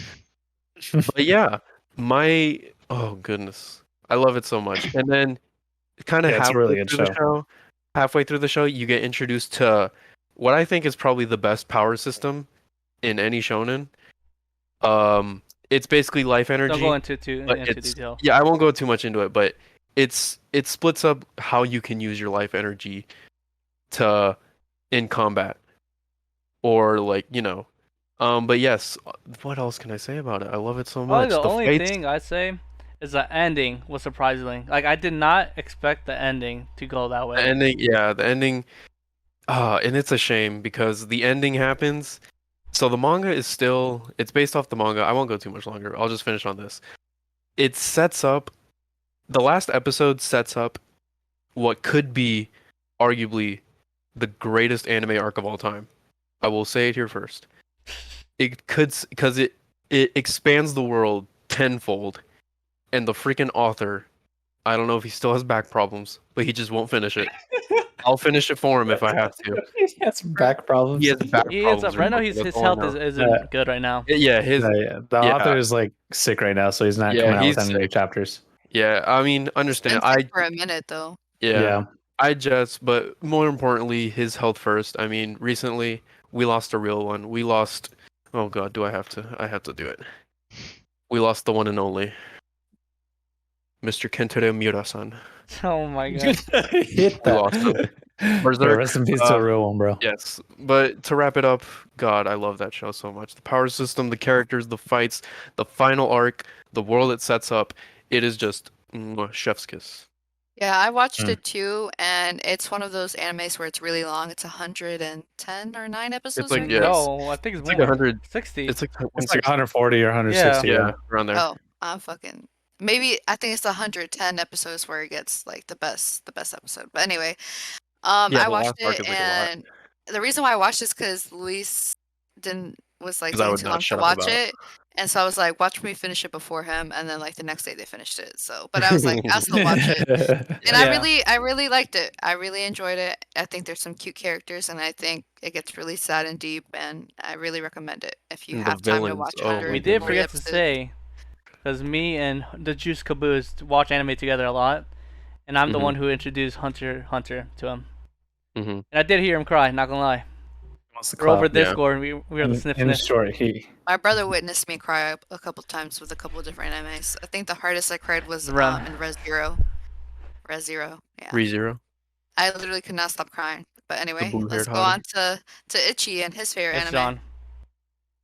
But yeah, oh goodness, I love it so much. And then kind of Yeah, it's a really good show. halfway through the show, you get introduced to what I think is probably the best power system in any shonen. It's basically life energy. Don't go into but detail. Yeah, I won't go too much into it, but it splits up how you can use your life energy in combat, or like but yes, what else can I say about it? I love it so much. Probably the only fights, thing I'd say is the ending was surprising. Like I did not expect the ending to go that way. the ending, and it's a shame because the ending happens. So the manga it's based off the manga. I won't go too much longer. I'll just finish on this. It sets up, the last episode sets up what could be arguably the greatest anime arc of all time. I will say it here first. It could, because it expands the world tenfold, and the freaking author, I don't know if he still has back problems, but he just won't finish it. I'll finish it for him if I have to. He has back problems. He has back problems. Right now. His health isn't good right now. Yeah, The author is like sick right now, so he's not coming out with any new chapters. Yeah, I mean, understand. For a minute though. Yeah. But more importantly, his health first. I mean, recently we lost a real one. We lost. Oh God, do I have to? I have to do it. We lost the one and only, Mr. Kentaro Miura-san. Oh my God. Hit that. Lost him. Berserk, rest in peace to a real one, bro. Yes, but to wrap it up, God, I love that show so much. The power system, the characters, the fights, the final arc, the world it sets up. It is just chef's kiss. Yeah, I watched it too, and it's one of those animes where it's really long. It's 110 or 9 episodes. like, right? yeah. No, I think it's It's more. like 160. 60. It's like 140 or 160. Yeah, around there. Oh, I'm fucking. Maybe I think it's the 110 episodes where it gets like the best episode. But anyway, I the watched last arc it, is, like, a lot. and the reason why I watched is because Luis was like 'Cause I taking would too not long to shut up watch about it. it, and so I was like, watch me finish it before him, and then like the next day they finished it. So, but I was like, I'll still watch it. And Yeah. I really liked it. I really enjoyed it. I think there's some cute characters, and I think it gets really sad and deep. And I really recommend it if you And the have time to villains, watch oh my 140 We did forget to episodes. say, because me and the Juice Caboose watch anime together a lot, and I'm the Mhm. one who introduced Hunter to him. Mm-hmm. And I did hear him cry, not gonna lie. Wants the We're over clout. Yeah. Discord. We are the sniff In sniff. short, he. My brother witnessed me cry a couple times with a couple of different animes. I think the hardest I cried was Run. in Res Zero. Res Zero. Yeah. ReZero. I literally could not stop crying. But anyway, blue-haired let's go on to Itchy and his favorite It's anime. John.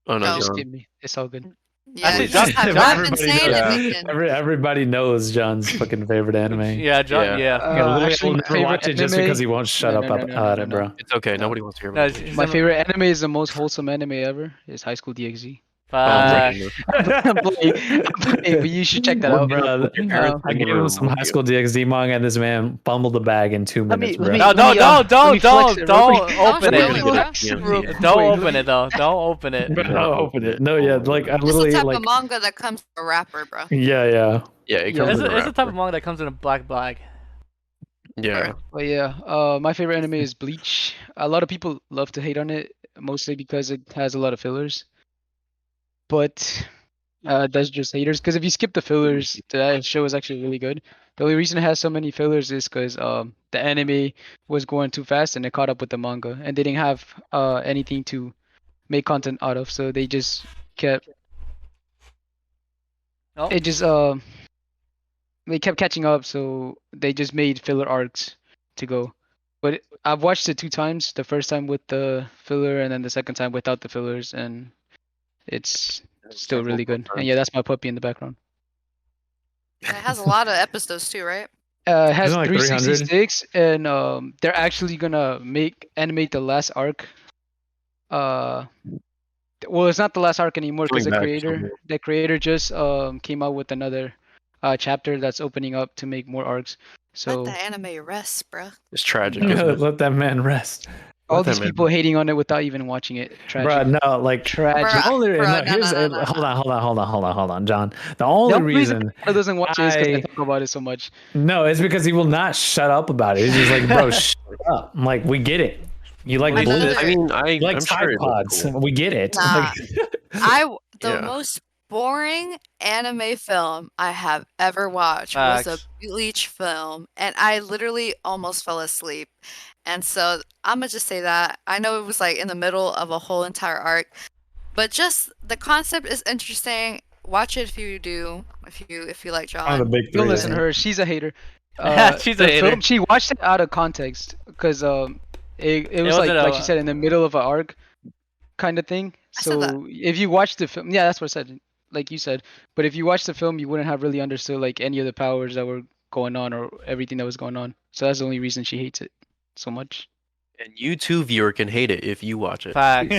Oh no, No. Just John. skip me. It's all good. Yeah, Actually, you John- just have John- been everybody saying knows, it, Mason. everybody knows John's fucking favorite anime. Yeah, John. Yeah. Yeah. Literally, Actually, I'll my never favorite watch it just anime- because he won't shut No, up no, no, no, about no, it, no. bro. It's okay. No. Nobody wants to hear No, about it's- it. it's My never- favorite anime is the most wholesome anime ever. Is High School DxD. Oh, I'm Fuck. breaking this. I'm playing, but you should check that out. Bro, I gave him some High School DxD manga, and this man fumbled the bag in 2 minutes, bro. No, let me don't flex it real open Don't it. spoil it, bro. Don't Wait, open it though. Don't open it. Bro, I'll open it. No, yeah, like I This is the literally type like, of manga that comes from a rapper, bro. yeah. Yeah, it Yeah, comes It's in a the type wrapper. of manga that comes in a black bag. Yeah. But yeah, my favorite anime is Bleach. A lot of people love to hate on it, mostly because it has a lot of fillers. But that's just haters. Because if you skip the fillers, that show is actually really good. The only reason it has so many fillers is because the anime was going too fast and it caught up with the manga, and they didn't have anything to make content out of, so they just kept Oh, it just they kept catching up, so they just made filler arcs to go. But I've watched it 2 times. The first time with the filler, and then the second time without the fillers, and it's still really good. And yeah, that's my puppy in the background. It has a lot of episodes too, right? It has Isn't it like 300? 366, and they're actually gonna animate the last arc. Well, it's not the last arc anymore because Coming back somewhere. the creator just came out with another chapter that's opening up to make more arcs. So Let the anime rest, bro. It's tragic, isn't it? Let that man rest, all Let that these man people rest. hating on it without even watching it. bro. Tragic. No, like Tragic. Bruh. the only Bro, no, no, here's no, no, hold on, John. The only The reason He doesn't watch it is because I I- talk about it so much. no, it's because he will not shut up about it. He's just like, bro, shut up. I'm like, we get it. You like Well, blue, Another- I mean, you like I'm Tide sure it looks Pods. cool. We get it. Nah. The Yeah. most boring anime film I have ever watched was a Facts. Bleach film, and I literally almost fell asleep. And so I'm gonna just say that I know it was like in the middle of a whole entire arc, but just the concept is interesting. Watch it if you do, if you like One of the John. big Don't three. listen to her. She's a hater. She's a the hater. Film, she watched it out of context because it was wasn't like a- she said in the middle of an arc kind of thing. I said that. So if you watch the film, yeah, that's what I said. Like you said, but if you watch the film, you wouldn't have really understood like any of the powers that were going on or everything that was going on. So that's the only reason she hates it so much. And you too, viewer, can hate it if you watch it. Facts.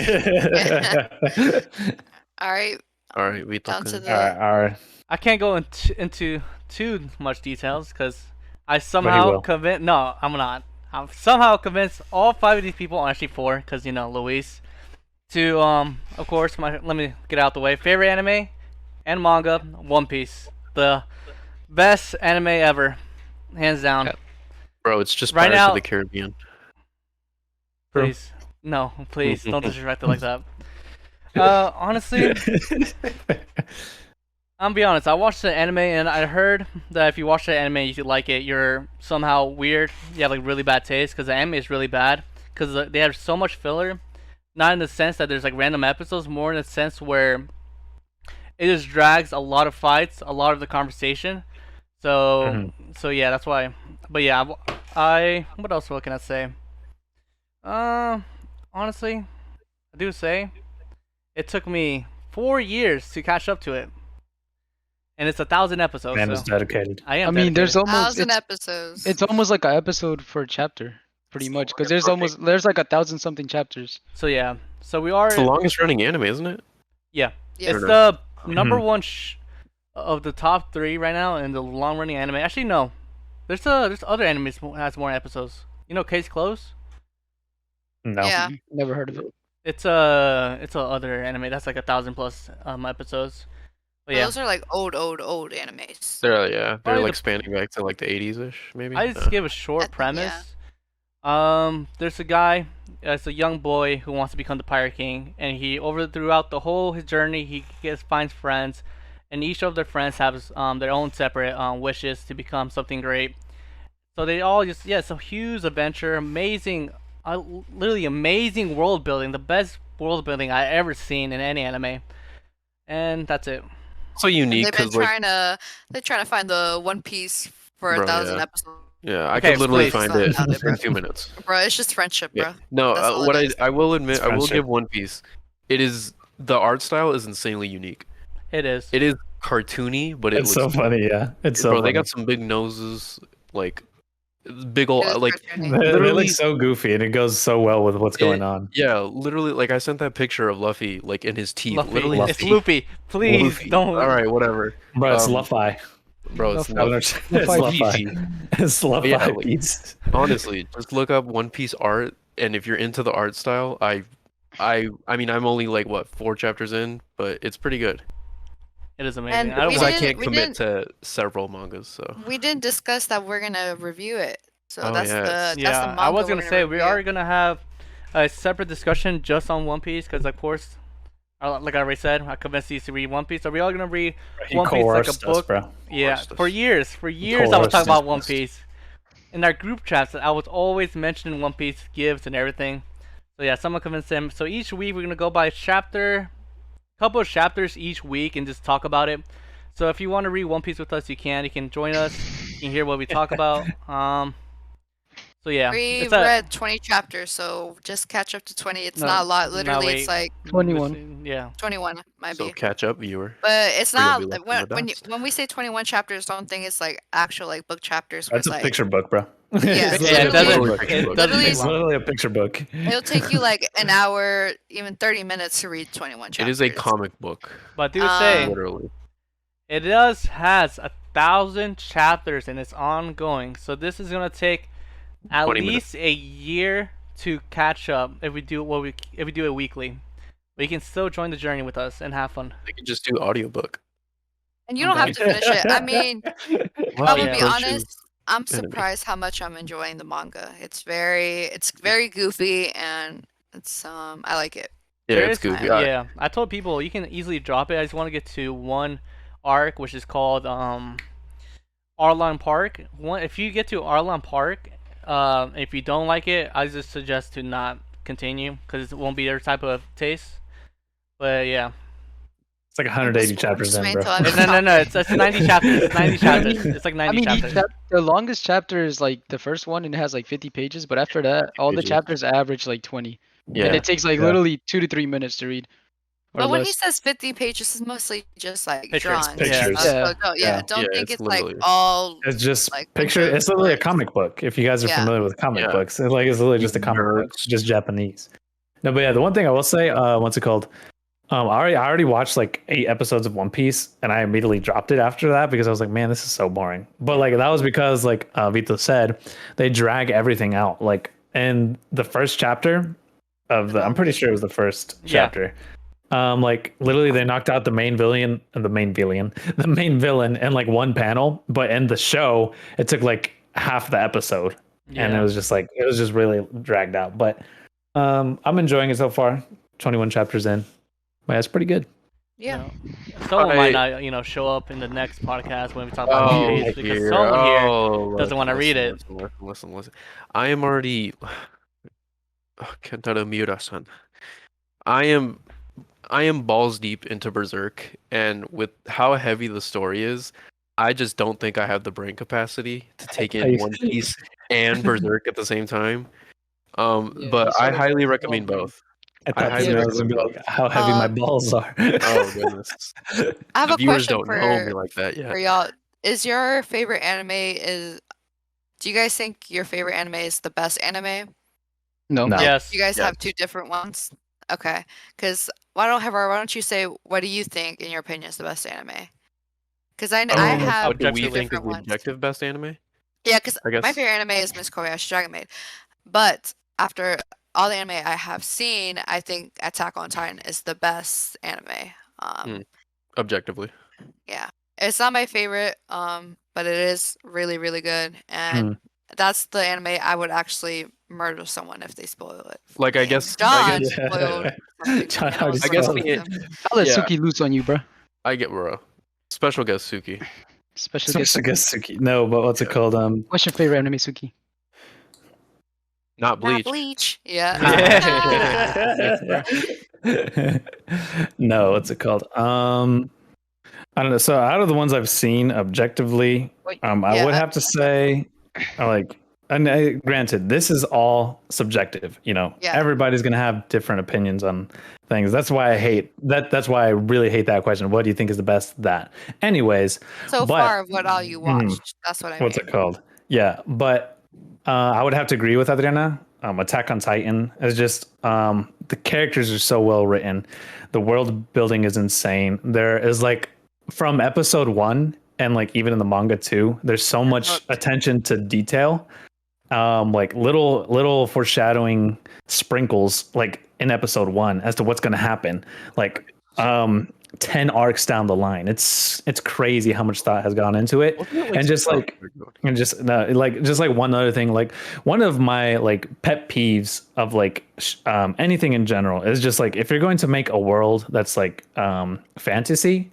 All right, All right, we down talk. to all the right. I can't go into too much details because I somehow will. convinced. No, I'm not. I'm somehow convinced all 5 of these people, actually 4, because you know Luis, to of course let me get out the way. Favorite anime and manga, One Piece, the best anime ever, hands down. Yep. Bro, it's just Right Pirates now- of the Caribbean. True. Please, no, please don't disrespect it like that. Honestly, I'm be honest. I watched the anime and I heard that if you watch the anime, you should like it. You're somehow weird. You have like really bad taste because the anime is really bad because they have so much filler. Not in the sense that there's like random episodes, more in the sense where it just drags a lot of fights, a lot of the conversation. So so yeah, that's why. But yeah, I what else? What can I say? Honestly, I do say it took me 4 years to catch up to it. And it's 1,000 episodes. Man is so dedicated. I am. I mean, there's dedicated. almost 1,000 episodes. it's almost like an episode for a chapter, pretty much, because there's like 1,000 something chapters. So yeah. So we are. It's the longest running anime, isn't it? Yeah. Yeah. It's the number one of the top 3 right now in the long running anime. Actually, no. There's other animes that has more episodes. You know, Case Close. No. Yeah. Never heard of it. It's a other anime that's like 1,000 plus episodes. But yeah. Those are like old animes. They're Probably like the- spanning back to like the 80s ish, maybe. I just give a short Yeah. premise. There's a guy, it's a young boy who wants to become the Pirate King, and he throughout the whole his journey, he finds friends, and each of their friends have their own separate wishes to become something great. So they all it's a huge adventure, amazing literally amazing world building, the best world building I ever seen in any anime, and that's it. So And unique they've been because like, trying to find the One Piece for Bro, 1,000 yeah. episodes. yeah, I Okay, could literally please. find It's it not out there, in 2 minutes. Bro, it's just friendship, bro. Yeah. No, That's all what it is. I will admit, It's I will friendship. give One Piece. It is the art style is insanely unique. It is. It is cartoony, but it It's looks so funny, yeah. It's so bro. funny. They got some big noses, like big old It is like cartoony. They literally- look so goofy, and it goes so well with what's going on. Yeah, literally. Like I sent that picture of Luffy, like in his teeth. Luffy. Literally, his It's teeth. Luffy. Please Luffy. don't. All right, whatever. Bro, it's Um, Luffy. Bro, it's Luffy. Luffy. It's Luffy. Easy. It's Luffy. Yeah, like- Beats. Honestly, just look up One Piece art, and if you're into the art style, I mean, I'm only like what 4 chapters in, but it's pretty good. It is amazing. And I don't we Because I want. didn't- can't commit to several mangas, so. We didn't discuss that we're gonna review it. So Oh, that's yes. that's the Yeah, manga I was we're gonna say we review. are gonna have a separate discussion just on One Piece because, of course, like I already said, I convinced these to read One Piece. So we are gonna read He One Piece like a coerced us, book. bro. Yeah, Coerced for us. years, I was talking about One us. Piece. In our group chats, I was always mentioning One Piece gives and everything. So yeah, someone convinced him. So each week we're gonna go by chapter, couple of chapters each week, and just talk about it. So if you want to read One Piece with us, you can. You can join us. You can hear what we talk about. So yeah, We it's a- read 20 chapters, so just catch up to 20. It's No, not a lot. no, Literally, wait. it's like 21. Yeah. 21 might So be. catch up, viewer. But it's or you'll not be left in when the when, dust. when we say 21 chapters, don't think it's like actual like book chapters. Where That's it's a like picture book, bro. Yeah, It's it's Yeah, it literally a doesn't. picture Literally book. picture It book. doesn't Literally, take It's long. literally a picture book. it'll take you like an hour, even 30 minutes to read 21 It chapters. is a comic book, But dude, say literally. it has 1,000 chapters and it's ongoing. So this is gonna take at 20 least a year to catch up if we do it weekly. But you can still join the journey with us and have fun. They could just do audiobook. And you don't have to finish it. I mean, I'm gonna yeah. be Approaches honest. I'm enemy. surprised how much I'm enjoying the manga. It's very goofy and it's I like it. Yeah, There it's is- goofy. Yeah, I told people you can easily drop it. I just want to get to one arc, which is called Arlon Park. If you get to Arlon Park, if you don't like it, I just suggest to not continue because it won't be their type of taste. But yeah, It's like 180 chapters in, bro. no, it's 90 chapters. It's 90 chapters. It's like 90 I mean, chapters. the longest chapter is like the first one and it has like 50 pages, but after that, all the pages. chapters average like 20. Yeah. And it takes like Yeah. literally 2 to 3 minutes to read. Or But when he less. says 50 pages, it's mostly just like Pictures. drawings. Pictures. So don't, Yeah. don't Yeah, think it's it's like literally- all. It's just Like, picture. bunch of It's literally a words. comic book. If you guys are Yeah. familiar with comic Yeah. books, it's literally just a comic book, Nerds. just Japanese. No, but yeah, the one thing I will say, what's it called? I already watched like 8 episodes of One Piece, and I immediately dropped it after that because I was like, man, this is so boring. But like that was because, like Vito said, they drag everything out. Like in the first chapter of I'm pretty sure it was the first Yeah. chapter. Like literally they knocked out the main villain in like one panel, but in the show it took like half the episode, and it was just really dragged out. But I'm enjoying it so far. 21 chapters in, but it's pretty good. Yeah. Someone I- might not, show up in the next podcast when we talk about Oh, One Piece because here. someone here Oh, doesn't wanna read it. Listen. I am already. Kentaro Miura-san. I am balls deep into Berserk, and with how heavy the story is, I just don't think I have the brain capacity to take in One Piece and Berserk at the same time. Yeah, But it's I sort of highly like recommend all both. I I thought highly you know, it was gonna be recommend like how heavy my balls are. Oh goodness. I have The a viewers question don't know me for like that yet. y'all. Is your favorite anime is? Do you guys think your favorite anime is the best anime? No. No. Yes. You guys have Yes. 2 different ones. Okay, because why don't you say what do you think in your opinion is the best anime? Because I have What do we objectively think is different the ones. objective best anime? Yeah, because I guess. my favorite anime is Miss Kobayashi Dragon Maid. But after all the anime I have seen, I think Attack on Titan is the best anime. Objectively. Yeah, it's not my favorite, but it is really, really good, and that's the anime I would actually murder someone if they spoil it. for Like, I me. guess- John guess- spoiled something, John and I already was I guess like, the- "Damn." I'll let Yeah. Suki loose on you, bro. I get bro. Special guest Suki. Special guest. Suki. No, but what's it Yeah. called? What's your favorite anime, Suki? Not Not Bleach. Bleach. Yeah. No, what's it called? I don't know. So out of the ones I've seen objectively, Wait. I would Yeah. have to say, like, and granted, this is all subjective. You know, Yeah. everybody's gonna have different opinions on things. That's why I hate that. That's why I really hate that question. What do you think is the best? That, anyways. So but far of what all you watched. That's what I what's mean. it called? Yeah, but I would have to agree with Adriana. Attack on Titan is just the characters are so well written. The world building is insane. There is like from episode 1 and like even in the manga too, there's so much attention to detail. Like little foreshadowing sprinkles like in episode 1 as to what's going to happen. Like 10 arcs down the line. It's crazy how much thought has gone into it. And just like one other thing, like one of my like pet peeves of like anything in general is just like if you're going to make a world that's like fantasy,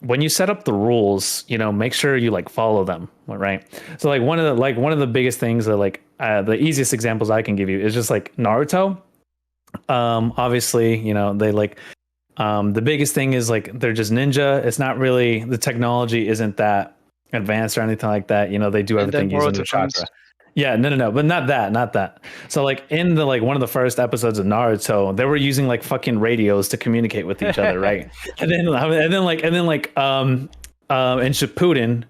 when you set up the rules, you know, make sure you like follow them, right? So like one of the biggest things that like the easiest examples I can give you is just like Naruto. Obviously, you know, they like the biggest thing is like they're just ninja. It's not really the technology isn't that advanced or anything like that. You know, they do everything using the chakra. Yeah, no, but not that. So like in the like one of the first episodes of Naruto, they were using like fucking radios to communicate with each other, right? and then in Shippuden,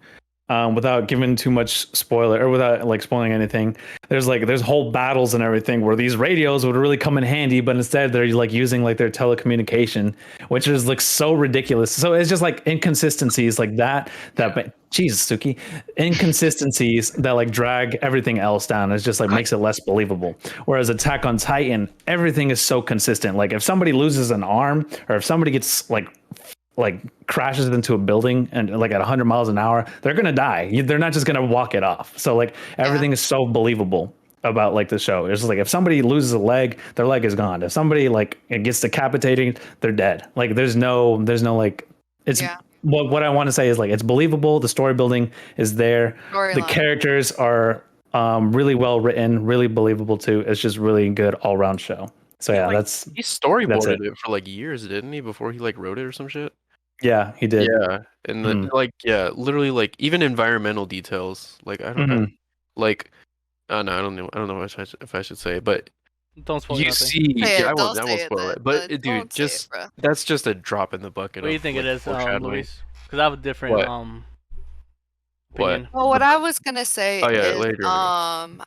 without giving too much spoiler or without like spoiling anything, there's whole battles and everything where these radios would really come in handy, but instead they're like using like their telecommunication, which is like so ridiculous. So it's just like inconsistencies like that Jesus, Suki, inconsistencies that like drag everything else down. It's just like makes it less believable. Whereas Attack on Titan, everything is so consistent. Like if somebody loses an arm or if somebody gets like crashes into a building and like at 100 miles an hour, they're gonna die. They're not just gonna walk it off. So like everything is so believable about like the show. It's like if somebody loses a leg, their leg is gone. If somebody like it gets decapitated, they're dead. Like there's no like it's what I want to say is like it's believable. The story building is there. The characters are really well written, really believable too. It's just really good all round show. So yeah, he storyboarded it for like years, didn't he? Before he like wrote it or some shit. Yeah, he did. Yeah, and then literally like even environmental details. Like I don't like. No, I don't know if I should say it, but don't spoil you nothing. see. I won't spoil it. But dude, that's just a drop in the bucket. What do you think like, it is, Luis? Because I have a different opinion. Well, what I was gonna say is later. I'm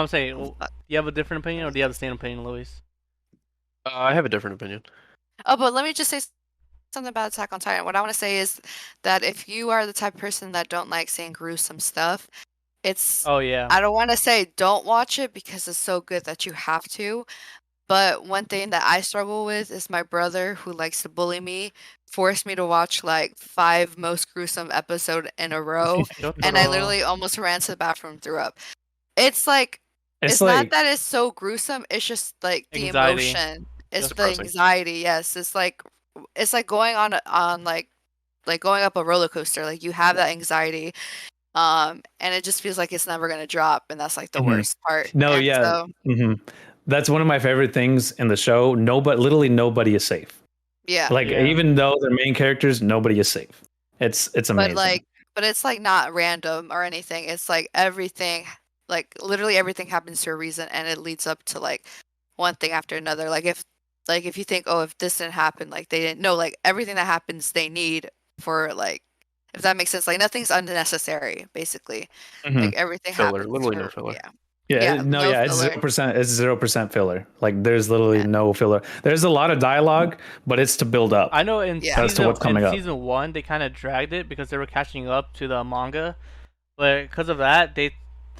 saying, do you have a different opinion or do you have the same opinion, Luis? I have a different opinion. Oh, but let me just say something about Attack on Titan. What I want to say is that if you are the type of person that don't like seeing gruesome stuff, I don't want to say don't watch it because it's so good that you have to. But one thing that I struggle with is my brother, who likes to bully me, forced me to watch like 5 most gruesome episodes in a row, and I literally almost ran to the bathroom and threw up. It's like it's not that it's so gruesome. It's just like the emotion. It's the anxiety. Yes, it's like going on like going up a roller coaster. Like you have that anxiety, and it just feels like it's never gonna drop, and that's like the worst part. No, and yeah, that's one of my favorite things in the show. Literally nobody is safe. Yeah, like even though they're main characters, nobody is safe. It's amazing. But it's like not random or anything. It's like everything, like literally everything happens to a reason, and it leads up to like one thing after another. Like if you think, oh, if this didn't happen, like they didn't know, like everything that happens they need for like, if that makes sense. Like nothing's unnecessary, basically. Like everything filler, happens. literally no filler. It's 0%. It's 0% filler. Like there's literally no filler. There's a lot of dialogue, but it's to build up. I know in season 1 they kind of dragged it because they were catching up to the manga, but because of that they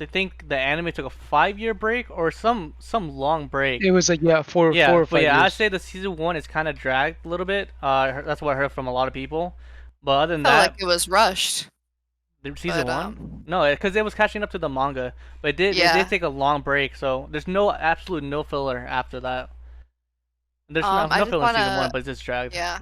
think the anime took a 5-year break or some long break. It was like 4 or 5 years. I'd say the season 1 is kind of dragged a little bit. That's what I heard from a lot of people. But other than that, like it was rushed. Season 1? No, because it was catching up to the manga, but it did take a long break. So there's absolute no filler after that. There's no filler in season 1, but it's just dragged. Yeah.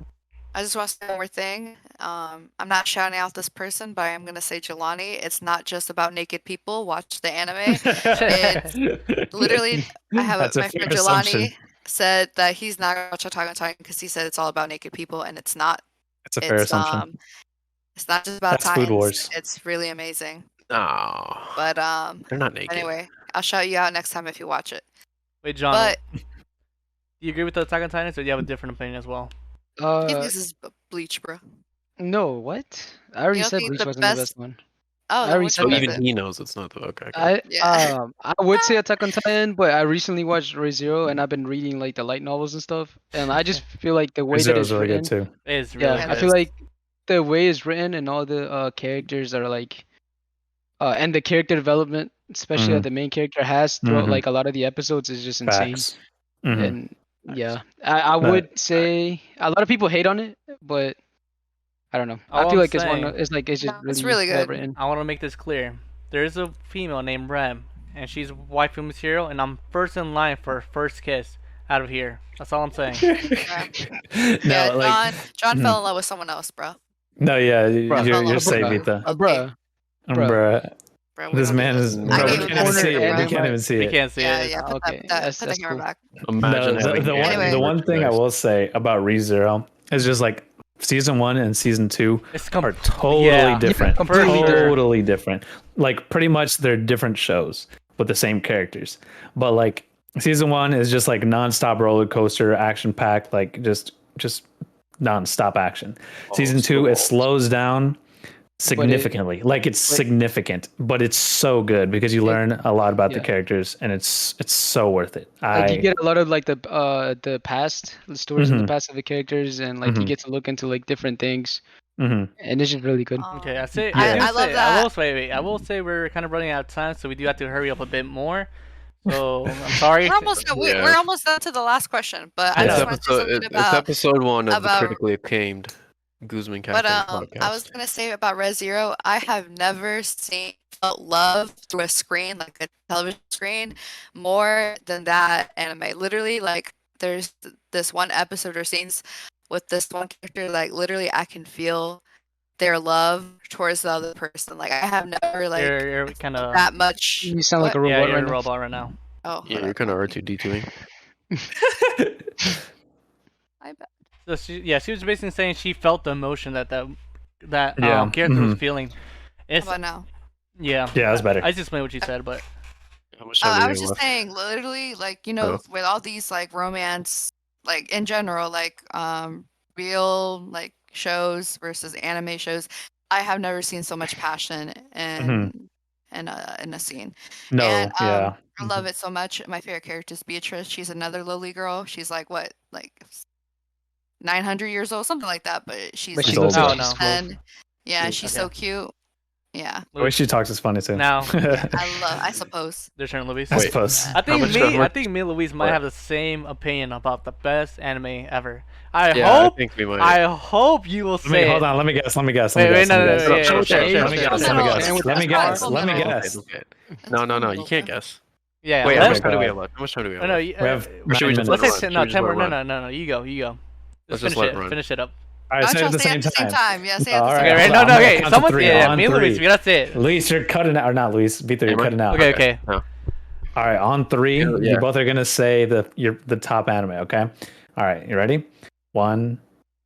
I just want to say one more thing. I'm not shouting out this person, but I am gonna say Jelani. It's not just about naked people. Watch the anime. It's literally, I have That's a my fair friend assumption. Jelani said that he's not gonna watch Attack on Titan because he said it's all about naked people, and it's not. That's a fair It's assumption. it's not just about That's Food Titans. Wars. It's really amazing. Oh, But they're not naked. anyway, I'll shout you out next time if you watch it. Wait, John, But do you agree with the Attack on Titans, or do you have a different opinion as well? he thinks this is Bleach, bro. No, what? I already You don't said think Bleach the wasn't best- the best one. Oh, I then already which said So one that. is even it? he knows it's not the okay. Yeah. I would say Attack on Titan, but I recently watched Re:Zero and I've been reading like the light novels and stuff, and I just feel like the way that Zero's it's really written, good too. It is really yeah, I good. feel like the way it's written and all the characters are like, and the character development, especially that the main character has throughout Mhm. like a lot of the episodes, is just insane. Facts. Mhm. And yeah, I But- would say a lot of people hate on it, but I don't know. All I feel I'm like it's saying- it's just No, really, it's really well good. written. I want to make this clear. There's a female named Rem, and she's waifu material, and I'm first in line for first kiss out of here. That's all I'm saying. no, Yeah, like John Mhm. fell in love with someone else, bro. no, yeah, Bruh. you're Bruh. safe, Bruh. Vita. Okay. Bruh, bruh. Bruh. Bro, we This don't do man this. is. I Bro, gave we him can't even corner see it. We and can't my- even see We it. can't see Yeah, it. yeah. Put Okay, that, that's put the camera cool. back. Imagine No, having the one Anyway. the one thing I will say about ReZero is just like season 1 and season 2 It's are totally different. Yeah, completely different. Totally different. Like pretty much they're different shows with the same characters. But like season 1 is just like nonstop roller coaster, action packed, like just nonstop action. Season 2 it slows down significantly. Like it's significant, but it's so good because you learn a lot about the yeah. characters and it's so worth it. Like you get a lot of like the past, the stories in the Mhm. past of the characters, and like you Mhm. get to look into like different things, Mhm. and it's just really good. Okay, I say. Yeah. I love that. I will say we're kind of running out of time, so we do have to hurry up a bit more. So I'm sorry. We're almost Yeah. we're almost done to the last question, but I Yeah. It's just want to say something it's about. episode 1 of the about- critically acclaimed Guzman Café But podcast. I was gonna say about Re:Zero, I have never felt love through a screen, like a television screen, more than that anime. Literally, like there's this one episode or scenes with this one character, like literally I can feel their love towards the other person. Like I have never like You're kind of. that much. You sound like a What? Yeah, robot you're right a now. robot right now. Oh, Yeah, hold you're up, kind of let me- R2D2ing. I bet. So she was basically saying she felt the emotion that Yeah, character was mhm. feeling. How It's about now? yeah. Yeah, that's better. I just explained what you said, but How much time do I we was have just left? saying, literally, like, you know, with all these like romance, like in general, like real like shows versus anime shows, I have never seen so much passion in a scene. No, And yeah. I love it so much. My favorite character is Beatrice. She's another lily girl. She's like what, like 900 years old, something like that. But she's But like she looks Oh, like no. she's 12. and yeah, Yeah, she's okay. so cute. Yeah, The way she talks is funny too. Now- I suppose. their turn, Louise. I Wait. suppose. I think much- me, how I much- think me and Louise might What? have the same opinion about the best anime ever. I Yeah, hope. I think we might. I hope you will Let me say. hold it. on. Let me guess. Wait, wait, no, no, no, yeah, Shut up, yeah, shut up, yeah, shut up, yeah, shut up, yeah, shut yeah. up. Let me guess. Full Let me Metal. guess. Okay. No, you can't guess. Yeah. Wait, let- how much Okay, time do go we ahead. have left? How much time do we have No, no, left? you- We have Or should we 9 just let's let say it ten. run? No, Should we just 10 let more. it No, run? no. You go. Let's Finish just let it it. run. Finish it up. All right, say it at the Say same at the same time. time. Yeah, say at All the right, same Okay, right? hold No, on, no. I'm gonna Okay. count to Someone. three. Yeah, On me and Louise. three. We gotta say it. Luis, you're cutting out, or not Luis? Vito, you're Am I? cutting out. Okay. Okay. No. All right, on 3, Yeah. you both are gonna say the top anime. Okay. All right, you ready? 1,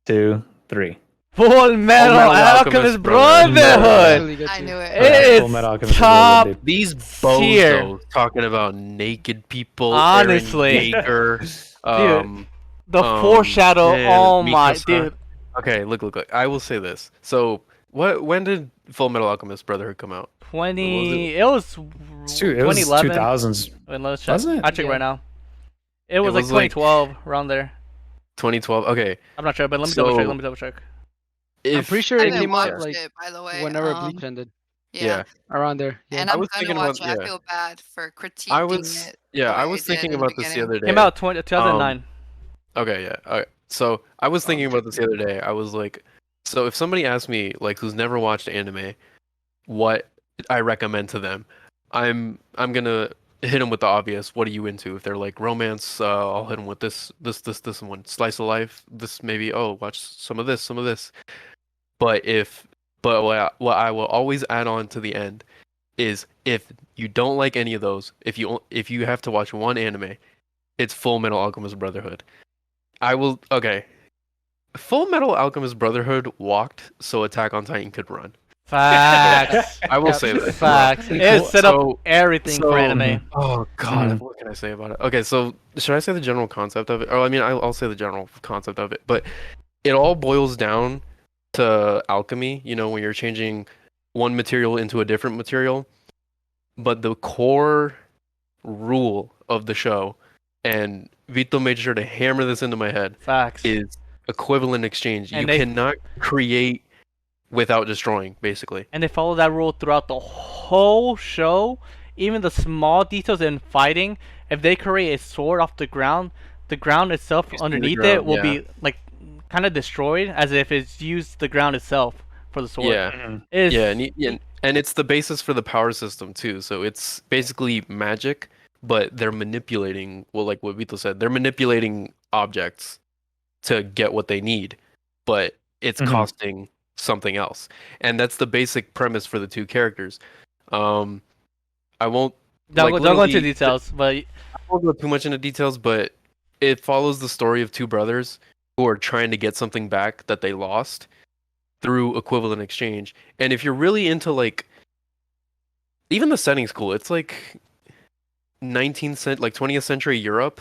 2, 3. Full Metal Alchemist Alchemist Brotherhood. Really good I too. knew it. It Fullmetal is Alchemist is top. really good, These Tier. bozos talking about naked people. Honestly. Eren Yeager, The foreshadow. man, Oh my, Mikasa. dude. Okay, look. I will say this. So, when did Full Metal Alchemist Brotherhood come out? 20. It was It was 2011. 2000s. Wait, let's check. Was it? I'll check Yeah. right now. It was like was like- 2012, around there. 2012. Okay, I'm not sure, but let me So- double check. I'm pretty sure I it didn't came watch out like it, by the way. whenever Bleach ended, Yeah. around there. Yeah. And I I'm was gonna thinking watch about- it. I feel bad for critiquing I was it. yeah, the I way was it did thinking in the about this the beginning. other day. Came out 2009. Okay, yeah. All right. So I was thinking about this the other day. I was like, so if somebody asked me, like, who's never watched anime, what I recommend to them, I'm gonna hit them with the obvious. What are you into? If they're like romance, I'll hit them with this, and one. Slice of life. This maybe. Oh, watch some of this, some of this. But what I will always add on to the end is if you don't like any of those, if you have to watch one anime, it's Full Metal Alchemist Brotherhood. I will. Okay. Full Metal Alchemist Brotherhood walked so Attack on Titan could run. Facts. I will say that. Facts. It set up everything for anime. Oh God, what can I say about it? Okay, so should I say the general concept of it? Oh, I mean, I'll say the general concept of it, but it all boils down to alchemy. You know, when you're changing one material into a different material, but the core rule of the show, and Vito made sure to hammer this into my head, Facts. is equivalent exchange. And you they- cannot create without destroying, basically. And they follow that rule throughout the whole show. Even the small details in fighting. If they create a sword off the ground itself It's in the underneath ground, it will yeah. be like kind of destroyed, as if it's used the ground itself for the sword. Yeah. It's, And it's the basis for the power system too. So it's basically magic, but they're manipulating. Well, like what Vito said, they're manipulating objects to get what they need, but it's costing something else. And that's the basic premise for the two characters. I won't. Don't like, go into literally- details, but I won't go too much into details, but it follows the story of two brothers who are trying to get something back that they lost through equivalent exchange. And if you're really into like, even the setting's cool. It's like 20th century Europe,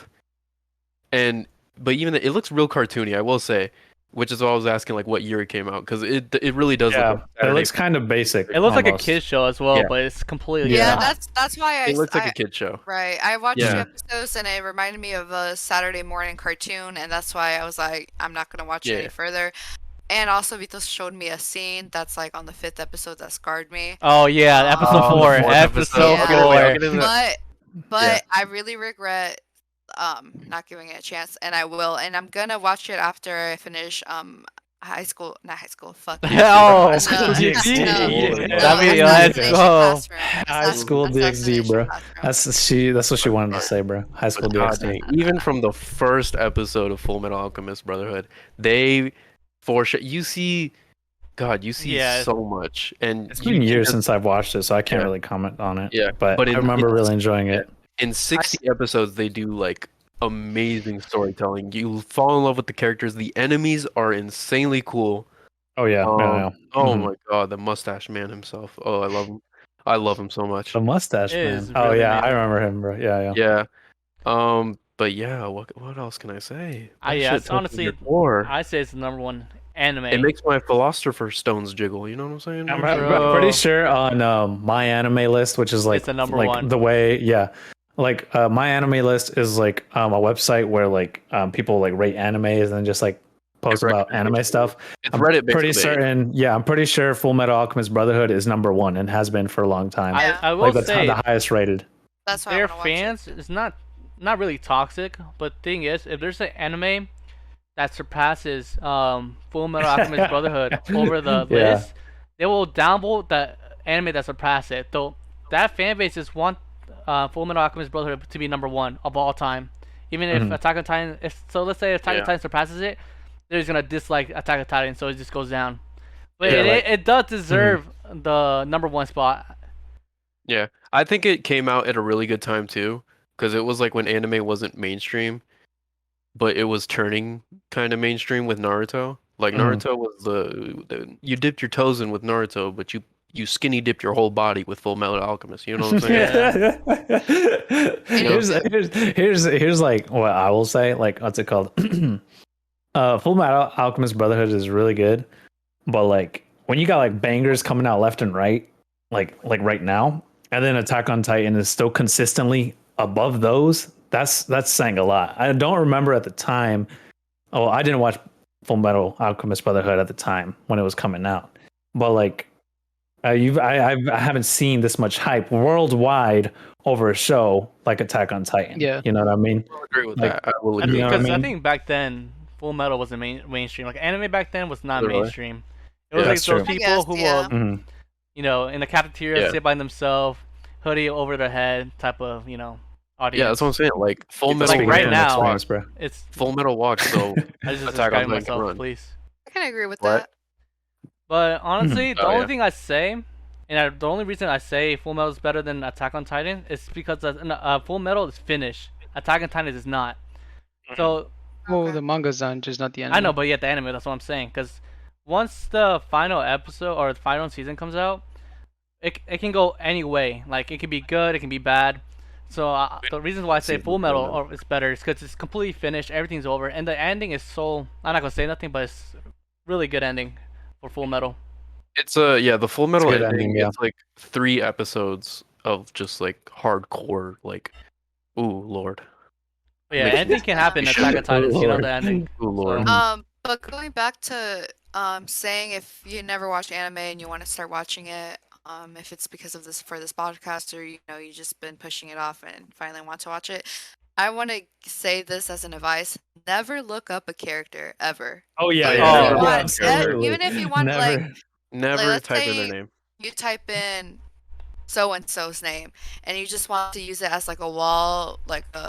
but even it looks real cartoony, I will say. Which is why I was asking like what year it came out, because it really does. Yeah, look like it Saturday. looks kind of basic. it looks like a almost. kid's show as well, Yeah. but it's completely Yeah, not. that's why It looks like a kid show. Right. I watched Yeah. two episodes and it reminded me of a Saturday morning cartoon, and that's why I was like, I'm not gonna watch it any Yeah. further. And also, Vito showed me a scene that's like on the 5th episode that scarred me. Oh yeah, episode Oh, 4. the fourth Episode episode. Okay, 4. wait, I'll get into that. But Yeah. I really regret not giving it a chance, and I will. And I'm gonna watch it after I finish not high school. Fuck. Oh, High School DxD. Let's go. High School DxD, bro. That's what she wanted to say, bro. High School But God DxD. dang, even from the first episode of Full Metal Alchemist Brotherhood, they you see Yeah. so much, and It's you been years can- since I've watched it, so I can't Yeah. really comment on it. Yeah, but but I in- remember in- really enjoying it. in 60 episodes they do like amazing storytelling. You fall in love with the characters. The enemies are insanely cool. Oh yeah, Um, yeah, yeah. Oh Mhm. my god, the mustache man himself. Oh, I love him. I love him so much. The mustache It man. is Oh really yeah, I amazing. remember him, bro. Yeah, yeah. Yeah. But yeah, what else can I say? That Yeah, shit it's touches honestly- your core. I say it's the number 1 anime. It makes my philosopher stones jiggle. You know what I'm saying? I'm Bro. pretty sure on my anime list, which is like It's the number like 1. the way, yeah, like my anime list is like a website where like people like rate animes and then just like post Like about anime recommendations. stuff. It's I'm Reddit pretty based. certain. Yeah, I'm pretty sure Full Metal Alchemist Brotherhood is number 1 and has been for a long time. Yeah. I will like the say the highest rated. That's why I their wanna watch it. fans is not really toxic, but thing is, if there's an anime that surpasses Full Metal Alchemist Brotherhood over the Yeah. list, they will downvote the anime that surpasses it. Though that fan base just want Full Metal Alchemist Brotherhood to be number 1 of all time. Even if Mhm. Attack on Titan, let's say Attack Yeah. on Titan surpasses it, they're just gonna dislike Attack on Titan, so it just goes down. But Yeah, it does deserve the number 1 spot. Yeah, I think it came out at a really good time too, because it was like when anime wasn't mainstream, but it was turning kind of mainstream with Naruto. Like Mhm. Naruto was you dipped your toes in with Naruto, but you skinny dipped your whole body with Full Metal Alchemist. You know what I'm saying? here's like what I will say. Like, what's it called? Full Metal Alchemist Brotherhood is really good, but like when you got like bangers coming out left and right, like right now, and then Attack on Titan is still consistently above those. That's saying a lot. I don't remember at the time. Oh, I didn't watch Full Metal Alchemist Brotherhood at the time when it was coming out, but like. I haven't seen this much hype worldwide over a show like Attack on Titan. Yeah. You know what I mean? I agree with Like, that. I will I agree. You know with what I Because I mean? think back then, Full Metal wasn't mainstream. Like anime back then was not Really? mainstream. It was Yeah, like that's those true. people I guess, who yeah. will, in the cafeteria Yeah. sit by themselves, hoodie over their head type of audience. Yeah, that's what I'm saying. Like Full Speaking Metal Like right from now- experience, bro. It's Full Metal watch. So I just Attack on describing Titan can myself, run. please. I can agree with What? that. But honestly, the Oh, only yeah. thing I say, the only reason I say Full Metal is better than Attack on Titan is because Full Metal is finished. Attack on Titan is not. So Oh, Okay. the manga's on, just not the anime. I know, but yeah, the anime. That's what I'm saying. Because once the final episode or the final season comes out, it can go any way. Like it can be good, it can be bad. So the reason why I say Season Full Metal one, though. is better is because it's completely finished, everything's over, and the ending is so. I'm not gonna say nothing, but it's really good ending for Full Metal. It's the Full Metal good ending. ending, yeah. It's like 3 episodes of just like hardcore, like, ooh lord, But yeah, Makes anything you- can happen in you Attack on should. Titan. You know Lord. the ending. ooh lord. So- But going back to saying if you never watched anime and you want to start watching it, if it's because of this podcast or you just been pushing it off and finally want to watch it, I want to say this as an advice: never look up a character ever. Oh yeah, Yeah, yeah, never yeah, mind. absolutely. Even if you want, never. like, Never let's type in say their name. you type in so and so's name and you just want to use it as like a wall, like your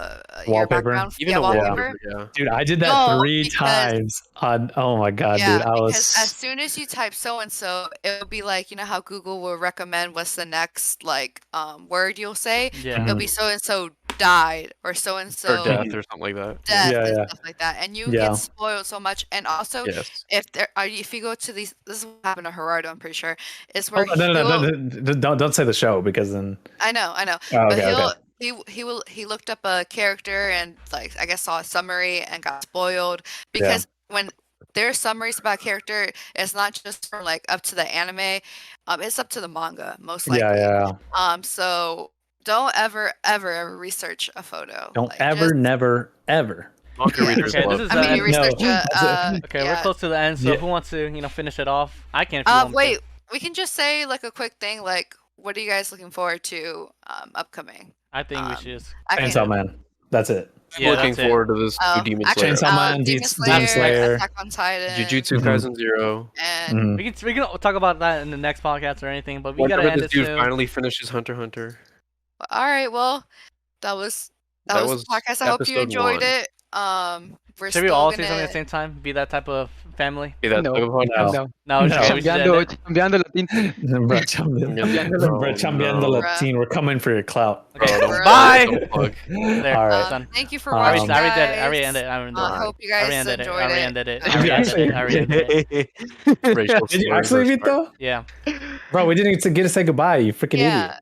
Wallpaper? background, Even yeah, a wallpaper. yeah. Dude, I did that No, 3 because- times on. Oh my god, Yeah, dude, I because as was. soon as you type so and so, it'll be like, how Google will recommend what's the next like word you'll say. Yeah. It'll be so and so died or so and Or so death or something like that. death Yeah, and yeah. stuff like that, and you Yeah. get spoiled so much. And also, Yes. if you go to these, this is what happened to Gerardo, I'm pretty sure, is Oh, where don't say the show because then. I know, Oh, but okay, okay. he looked up a character and like I guess saw a summary and got spoiled because when there's summaries about a character, it's not just from like up to the anime, it's up to the manga most likely. Yeah. So don't ever research a photo. Don't like, ever, just- never, ever. Manga Yeah. readers Okay, love. this is I mean, you the end. research Okay, we're yeah. close to the end. So Yeah. who wants to finish it off? I can. If you want me to. Wait, we can just say like a quick thing, like what are you guys looking forward to upcoming? I think we um, should just. I can- Chainsaw Man. That's it. Yeah, Looking that's it. forward to this new Demon actually, Slayer. Chainsaw Man, Demon Demon Slayer. Attack on Titan, Jujutsu Mhm. Kaisen 0. and Mhm. We can talk about that in the next podcast or anything, but we gotta Whenever end this it dude soon. finally finishes Hunter x Hunter. all right, well, that was That the was podcast. I hope you episode enjoyed 1. it. We're Should we still all gonna... say something at the same time? Be that type of family? Hey, that No. type of podcast? No. No, No. we should end Cambiando, it. cambiando Latin. Bro, chambeando no. Latin. We're coming for your clout. Okay, Bro, don't- bye. don't plug. There. All right. done. Thank you for Um, I watching, already did it. I guys. already ended it. I already ended it. Hope you I guys already ended it. enjoyed I already it. ended it. Did I already you ended it. I already ended it. Racial Did you slurs actually, are smart. Vito? Yeah. Bro, we didn't get to say goodbye. You freaking idiot. Yeah.